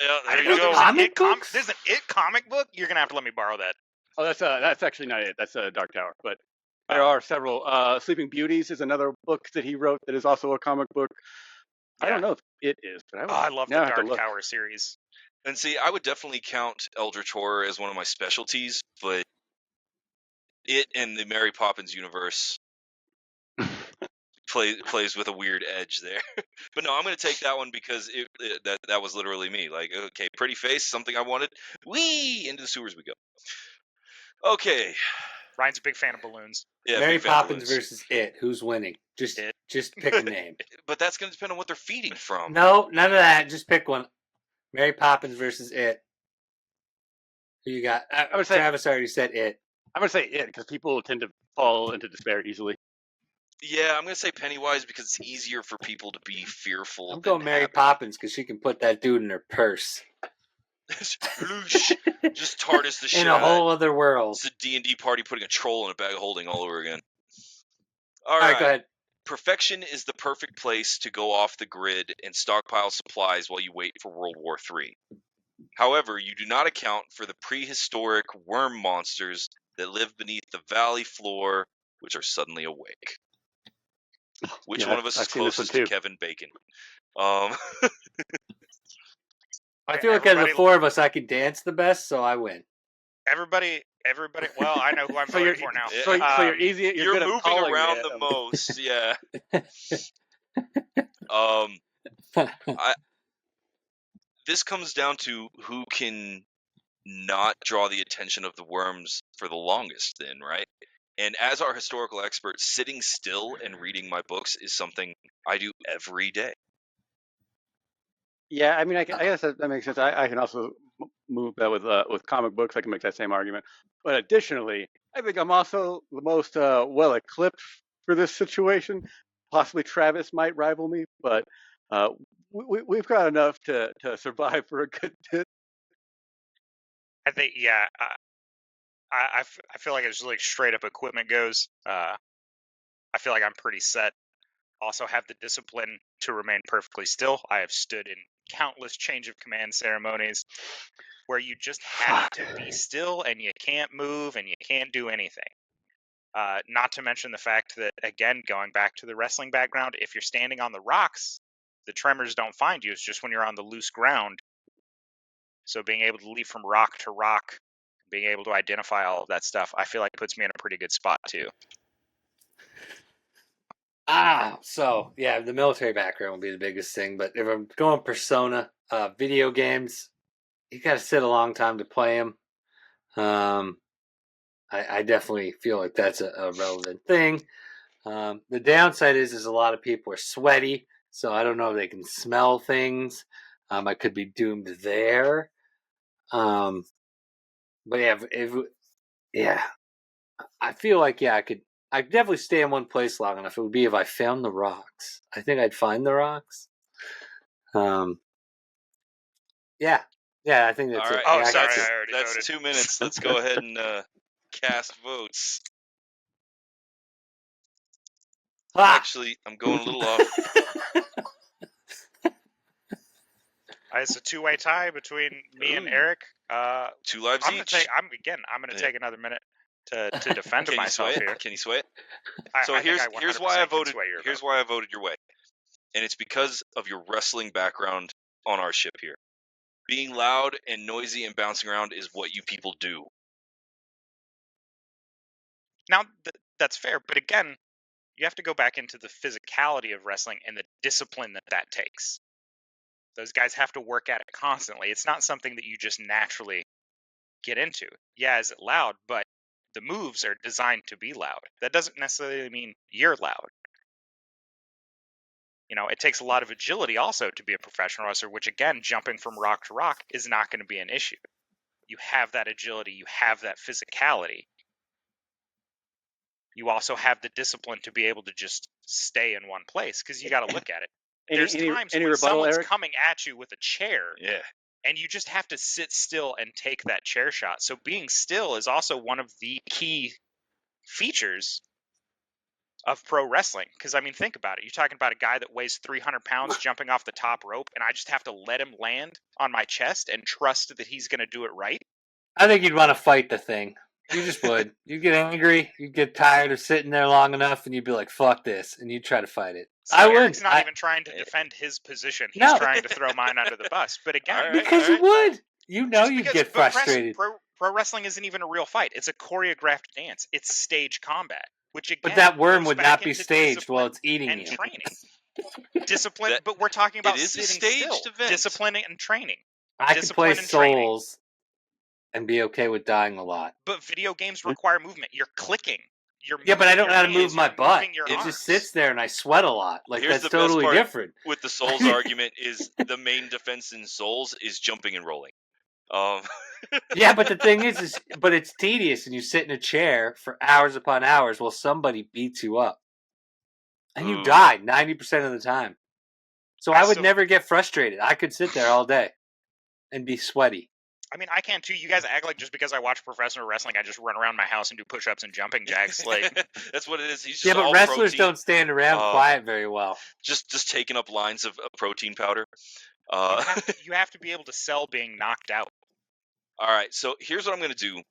yeah, I there didn't you know go. there was an Comic It com- books? There's an It comic book. You're gonna have to let me borrow that. Oh, that's actually not it. That's Dark Tower. But there are several. Sleeping Beauties is another book that he wrote that is also a comic book. I don't know if it is, but I love the now I have to Dark look. Tower series. And see, I would definitely count Eldritch Horror as one of my specialties, but it and the Mary Poppins universe plays with a weird edge there. But no, I'm going to take that one because that was literally me. Like, okay, pretty face, something I wanted. Whee! Into the sewers we go. Okay. Ryan's a big fan of balloons. Yeah, Mary big fan of Poppins balloons. versus It. Who's winning? It. Just pick a name. But that's going to depend on what they're feeding from. No, none of that. Just pick one. Mary Poppins versus It. Who you got? would say- Travis already said It. I'm gonna say it because people tend to fall into despair easily. Yeah, I'm going to say Pennywise because it's easier for people to be fearful. I'm going than Mary happy. Poppins because she can put that dude in her purse Loosh. Just TARDIS the shit in a out of whole other world. It's a D&D party putting a troll in a bag of holding all over again. All right, go ahead. Perfection is the perfect place to go off the grid and stockpile supplies while you wait for World War III. However, you do not account for the prehistoric worm monsters that live beneath the valley floor, which are suddenly awake. Which Yeah, one of us I've is seen this one closest to too. Kevin Bacon? I feel like out of the Everybody- four of us, I can dance the best, so I win. Everybody. Well, I know who I'm So you're voting for now. Yeah. so you're easy. You're, You're good at moving calling around it. the most, yeah. This comes down to who can not draw the attention of the worms for the longest then, right? And as our historical expert, sitting still and reading my books is something I do every day. Yeah, I mean, I guess that makes sense. I can also move that with comic books. I can make that same argument. But additionally, I think I'm also the most well equipped for this situation. Possibly Travis might rival me, but we've got enough to survive for a good bit. I think, yeah, I feel like it's like straight up equipment goes. I feel like I'm pretty set. Also have the discipline to remain perfectly still. I have stood in countless change of command ceremonies where you just have to be still and you can't move and you can't do anything. Not to mention the fact that, again, going back to the wrestling background, if you're standing on the rocks, the tremors don't find you. It's just when you're on the loose ground. So being able to leap from rock to rock, being able to identify all of that stuff, I feel like puts me in a pretty good spot too. So yeah, the military background will be the biggest thing. But if I'm going Persona, video games, you got to sit a long time to play them. I definitely feel like that's a relevant thing. The downside is a lot of people are sweaty, so I don't know if they can smell things. I could be doomed there. But yeah, I feel like I'd definitely stay in one place long enough. It would be if I found the rocks. I think I'd find the rocks. Yeah, I think that's All right. it. Oh, Yeah, sorry, that's, I already that's voted. 2 minutes. Let's go ahead and cast votes. Actually, I'm going a little off. It's a two-way tie between me and Eric. 2 lives I'm each. I'm gonna take another minute to defend Can myself you sway here. it? Can you sway it? So I think here's why I voted. Here's why I voted your way, and it's because of your wrestling background on our ship here. Being loud and noisy and bouncing around is what you people do. Now that's fair, but again, you have to go back into the physicality of wrestling and the discipline that takes. Those guys have to work at it constantly. It's not something that you just naturally get into. Yeah, is it loud? But the moves are designed to be loud. That doesn't necessarily mean you're loud. You know, it takes a lot of agility also to be a professional wrestler, which again, jumping from rock to rock is not going to be an issue. You have that agility, you have that physicality. You also have the discipline to be able to just stay in one place because you got to look at it. There's times when someone's coming at you with a chair, and you just have to sit still and take that chair shot. So being still is also one of the key features of pro wrestling. Because, I mean, think about it. You're talking about a guy that weighs 300 pounds jumping off the top rope, and I just have to let him land on my chest and trust that he's going to do it right. I think you'd want to fight the thing. You just would. You'd get angry. You'd get tired of sitting there long enough, and you'd be like, fuck this, and you'd try to fight it. So Eric's not even trying to defend his position. He's trying to throw mine under the bus. But again... because you would. You know you'd get frustrated. Pro wrestling isn't even a real fight. It's a choreographed dance. It's stage combat. Which again, but that worm would not be staged while it's eating and you. Training. Discipline, but we're talking about it is sitting a staged still. Event. Discipline and training. I could play Souls and be okay with dying a lot. But video games require movement. You're clicking. But I don't know how to move my butt. It just sits there and I sweat a lot. Like, here's that's totally different. With the Souls argument is the main defense in Souls is jumping and rolling. Yeah, but the thing is but it's tedious, and you sit in a chair for hours upon hours while somebody beats you up, and you die 90% of the time. So I would never get frustrated. I could sit there all day and be sweaty. I mean, I can too. You guys act like just because I watch professional wrestling, I just run around my house and do push-ups and jumping jacks. Like that's what it is. He's just yeah, but wrestlers protein. Don't stand around quiet very well. Just taking up lines of protein powder. You have to be able to sell being knocked out. All right, so here's what I'm going to do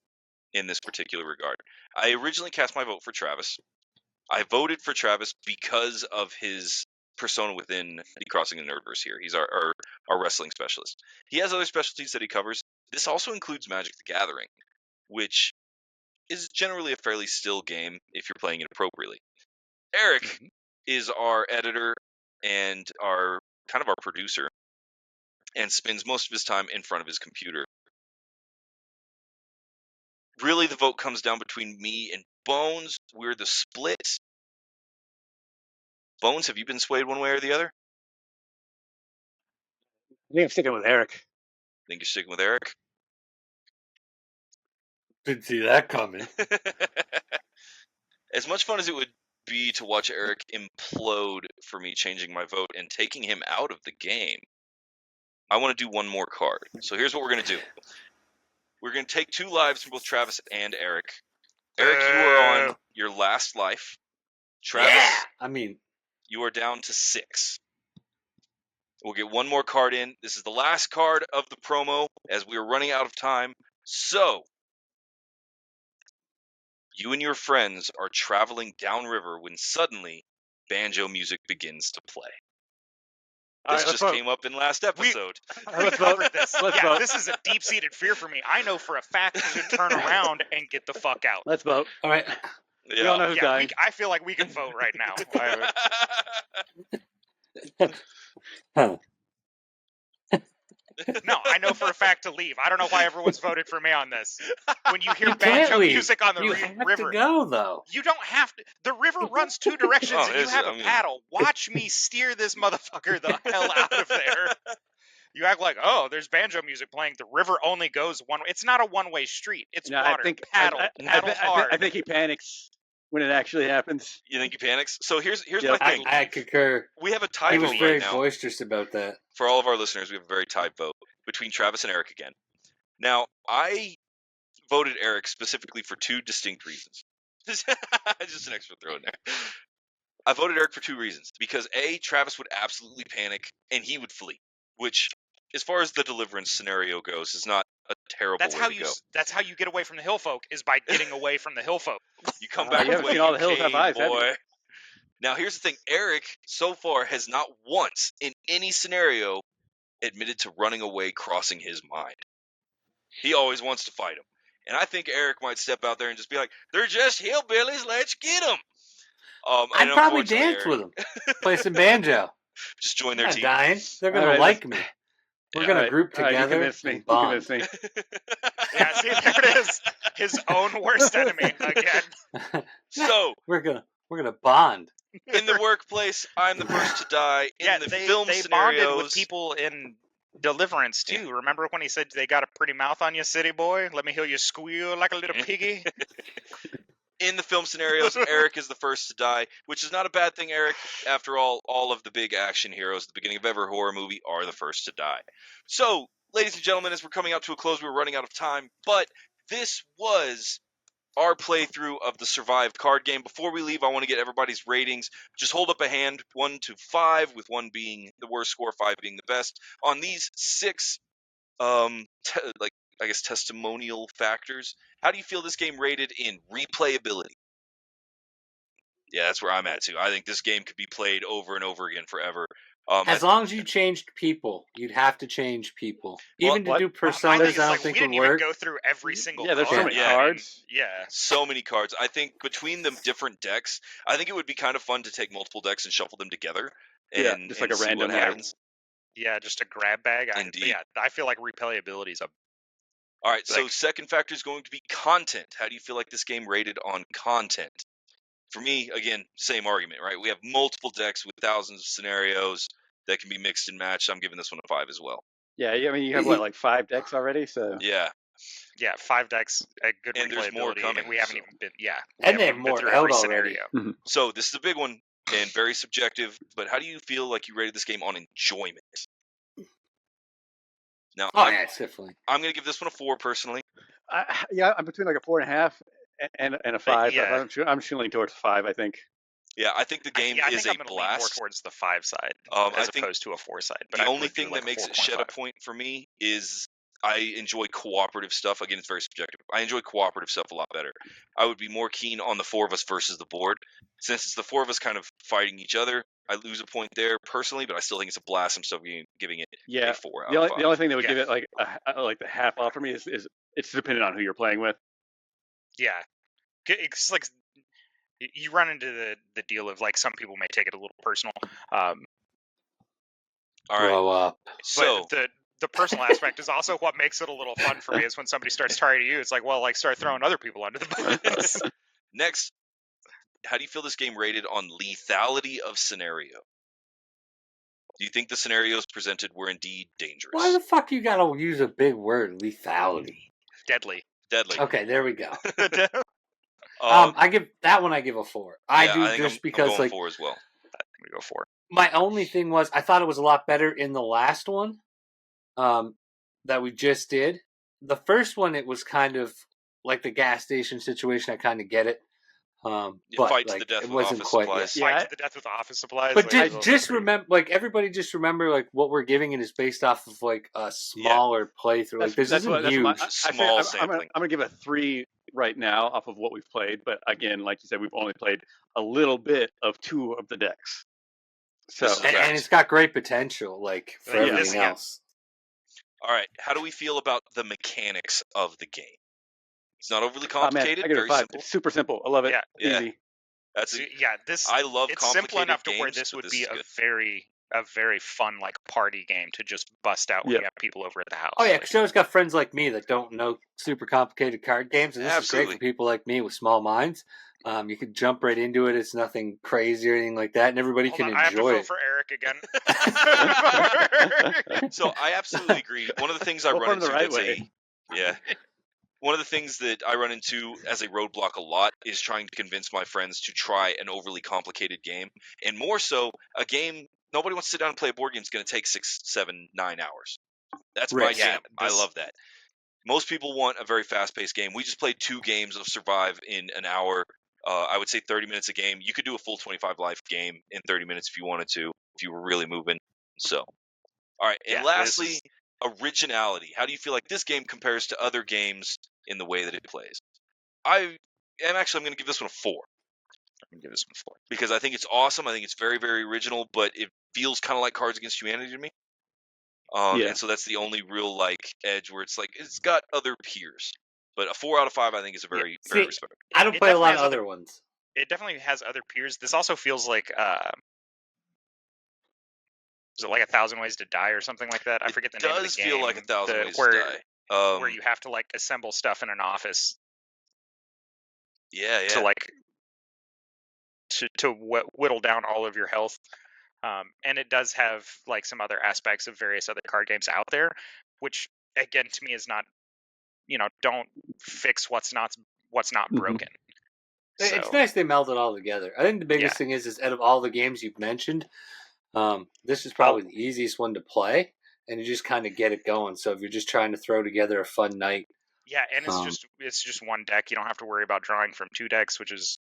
in this particular regard. I originally cast my vote for Travis. I voted for Travis because of his persona within the Crossing the Nerdverse here. He's our wrestling specialist. He has other specialties that he covers. This also includes Magic the Gathering, which is generally a fairly still game if you're playing it appropriately. Eric is our editor and our producer, and spends most of his time in front of his computer. really the vote comes down between me and Bones. We're the split. Bones, have you been swayed one way or the other? I think I'm sticking with Eric. Think you're sticking with Eric? Didn't see that coming. As much fun as it would be to watch Eric implode for me changing my vote and taking him out of the game, I want to do one more card. So here's what we're going to do. We're going to take 2 lives from both Travis and Eric. Eric, you are on your last life. Travis, you are down to 6. We'll get one more card in. This is the last card of the promo as we are running out of time. So, you and your friends are traveling downriver when suddenly banjo music begins to play. This just came up in last episode. We covered this. This is a deep-seated fear for me. I know for a fact we should turn around and get the fuck out. Let's vote. All right. We all know who's dying. I feel like we can vote right now. No, I know for a fact to leave. I don't know why everyone's voted for me on this. When you hear banjo music on the river, you have to go though. You don't have to. The river runs 2 directions, and you have a paddle. Watch me steer this motherfucker the hell out of there. You act like, oh, there's banjo music playing. The river only goes one way. It's not a one-way street. It's water. Paddle hard. I think he panics when it actually happens. You think he panics? So here's my thing. I concur. We have a tie He vote was very right now. boisterous about that. For all of our listeners, we have a very tied vote between Travis and Eric again. Now, I voted Eric specifically for 2 distinct reasons. Just an extra throw in there. I voted Eric for 2 reasons. Because A, Travis would absolutely panic and he would flee, which, as far as the deliverance scenario goes, is not a terrible way to go. That's how you get away from the hill folk, is by getting away from the hill folk. You come back with all the hills have eyes, boy. Now, here's the thing. Eric, so far, has not once in any scenario admitted to running away crossing his mind. He always wants to fight him. And I think Eric might step out there and just be like, they're just hillbillies, let's get them. I'd probably dance with them. Play some banjo. Just join their team. Dying. They're going to like me. We're going to group together. You convinced me. Yeah, see, there it is. His own worst enemy again. So we're gonna bond. In the workplace, I'm the first to die. In the film they scenarios, bonded with people in Deliverance too. Yeah. Remember when he said they got a pretty mouth on you, city boy? Let me hear you squeal like a little piggy. In the film scenarios, Eric is the first to die, which is not a bad thing, Eric. After all of the big action heroes at the beginning of every horror movie are the first to die. So, ladies and gentlemen, as we're coming out to a close, we're running out of time, but this was our playthrough of the Survive card game. Before we leave, I want to get everybody's ratings. Just hold up a hand, 1 to 5, with 1 being the worst score, 5 being the best. On these 6, testimonial factors, how do you feel this game rated in replayability? Yeah, that's where I'm at too. I think this game could be played over and over again forever. As long as you changed people, you'd have to change people. Even to do personas, I don't think would work. We didn't even go through every single card. There's so many cards. So many cards. I think between the different decks, I think it would be kind of fun to take multiple decks and shuffle them together. And, just like a random happens. Yeah, just a grab bag. Indeed. I feel like replayability is a... All right, so second factor is going to be content. How do you feel like this game rated on content? For me, again, same argument, right? We have multiple decks with thousands of scenarios that can be mixed and matched. I'm giving this one a 5 as well. Yeah, I mean, you have, like 5 decks already? So Yeah. Yeah, 5 decks, a good and replayability. There's more coming, and we haven't even been, and they have more out already. Mm-hmm. So this is a big one and very subjective, but how do you feel like you rated this game on enjoyment? Now, definitely. I'm going to give this one a 4 personally. I'm between like a 4.5 and a 5. I'm shooting towards 5, I think. Yeah, I think the game is a blast. Lean more towards the 5 side as opposed to a 4 side. But the only thing that makes it shed a point for me is I enjoy cooperative stuff. Again, it's very subjective. I enjoy cooperative stuff a lot better. I would be more keen on the 4 of us versus the board. Since it's the 4 of us kind of fighting each other, I lose a point there personally, but I still think it's a blast. I'm still giving it a 4 out of 5. The only thing that would give it like the half off for me is it's dependent on who you're playing with. Yeah. It's like you run into the deal of like some people may take it a little personal. All right. Grow up. So the personal aspect is also what makes it a little fun for me. Is when somebody starts targeting you, it's like, well, like start throwing other people under the bus. Next, how do you feel this game rated on lethality of scenario? Do you think the scenarios presented were indeed dangerous? Why the fuck you gotta use a big word, lethality? Deadly. Okay, there we go. I I give a 4. I do, just because I'm going like 4 as well. We go 4. My only thing was I thought it was a lot better in the last one, that we just did. The first one, it was kind of like the gas station situation. I kind of get it. But fight to like, the death it with wasn't office quite. supplies. Yeah. Fight to the death with office supplies. But like, just remember, like everybody, just remember, like what we're giving it is based off of like a smaller playthrough. Like this isn't huge. Small sampling. I'm gonna give it 3 right now off of what we've played. But again, like you said, we've only played a little bit of 2 of the decks. So and it's got great potential, like for everything else. All right, how do we feel about the mechanics of the game? It's not overly complicated. I give it very 5. simple. It's super simple. I love it. Yeah. Easy. I love it's complicated simple enough to games, where this would but be is a very fun like party game to just bust out when you have people over at the house. Oh yeah, because Joe's got friends like me that don't know super complicated card games, and this Absolutely. is great for people like me with small minds. You can jump right into it. It's nothing crazy or anything like that, and everybody can enjoy I have to vote it. for Eric again. So I absolutely agree. One of the things I run into one of the things that I run into as a roadblock a lot is trying to convince my friends to try an overly complicated game, and more so a game nobody wants to sit down and play a board game. It's going to take 6, 7, 9 hours. That's my jam. I love that. Most people want a very fast-paced game. We just played 2 games of Survive in an hour. I would say 30 minutes a game. You could do a full 25 life game in 30 minutes if you wanted to, if you were really moving. So, all right. And lastly, originality. How do you feel like this game compares to other games in the way that it plays? I'm going to give this one a 4. I'm going to give this one a 4 because I think it's awesome. I think it's very, very original, but it feels kind of like Cards Against Humanity to me. And so that's the only real like edge where it's like it's got other peers. But a 4 out of 5, I think, is a very, very respectable. I don't play a lot of other ones. It definitely has other peers. This also feels like, is it like 1,000 Ways to Die or something like that? I forget the name of the game. It does feel like 1,000 Ways to Die. Where you have to like assemble stuff in an office. Yeah. To like to whittle down all of your health. And it does have like some other aspects of various other card games out there, which again to me is not, don't fix what's not broken. It's nice they meld it all together. I think the biggest thing is out of all the games you've mentioned, this is probably the easiest one to play, and you just kind of get it going. So if you're just trying to throw together a fun night, and it's just one deck. You don't have to worry about drawing from 2 decks, which is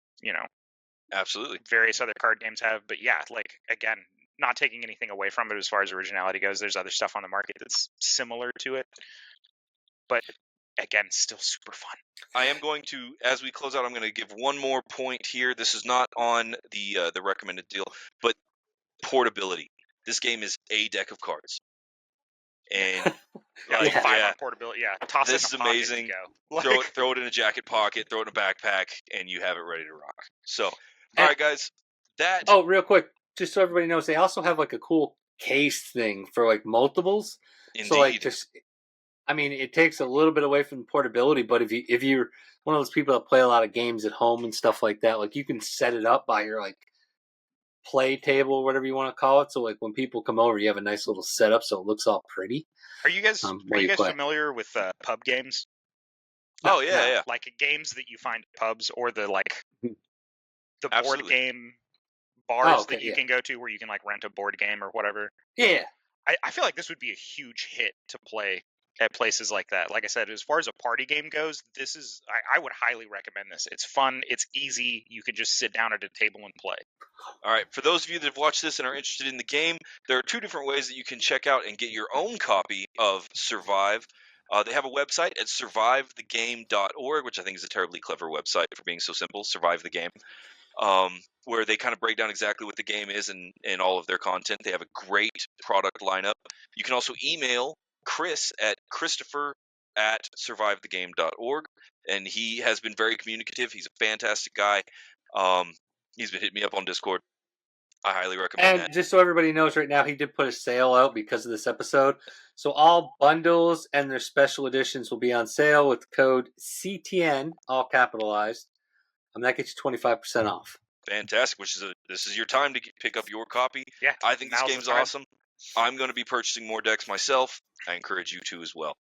absolutely various other card games have. But yeah, like again, not taking anything away from it as far as originality goes. There's other stuff on the market that's similar to it, but again, still super fun. I am going to, as we close out, I'm going to give one more point here. This is not on the recommended deal, but portability. This game is a deck of cards, and 5 on portability. Yeah, toss this it in is amazing. Go. Throw it in a jacket pocket, throw it in a backpack, and you have it ready to rock. So, all right, guys. real quick, just so everybody knows, they also have like a cool case thing for like multiples. Indeed. So like it takes a little bit away from portability, but if you're one of those people that play a lot of games at home and stuff like that, like you can set it up by your like play table or whatever you want to call it. So like when people come over, you have a nice little setup so it looks all pretty. Are you guys familiar with pub games? Oh yeah. Like games that you find at pubs or the board game bars that you can go to where you can like rent a board game or whatever. Yeah. I feel like this would be a huge hit to play at places like that. Like I said, as far as a party game goes, I would highly recommend this. It's fun. It's easy. You can just sit down at a table and play. All right. For those of you that have watched this and are interested in the game, there are 2 different ways that you can check out and get your own copy of Survive. They have a website at survivethegame.org, which I think is a terribly clever website for being so simple, Survive the Game, where they kind of break down exactly what the game is and all of their content. They have a great product lineup. You can also email Chris at Christopher@survivethegame.org, and he has been very communicative. He's a fantastic guy. He's been hitting me up on Discord. I highly recommend And that. just so everybody knows right now, he did put a sale out because of this episode. So all bundles and their special editions will be on sale with code CTN, all capitalized. That gets you 25% off. Fantastic. This is your time to pick up your copy. Yeah, I think this now's the game's time. awesome. I'm going to be purchasing more decks myself. I encourage you to as well.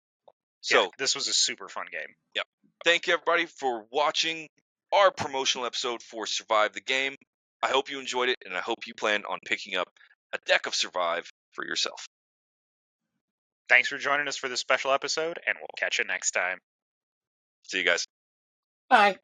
So Yeah, this was a super fun game. Yep. Thank you, everybody, for watching our promotional episode for Survive the Game. I hope you enjoyed it, and I hope you plan on picking up a deck of Survive for yourself. Thanks for joining us for this special episode, and we'll catch you next time. See you guys. Bye.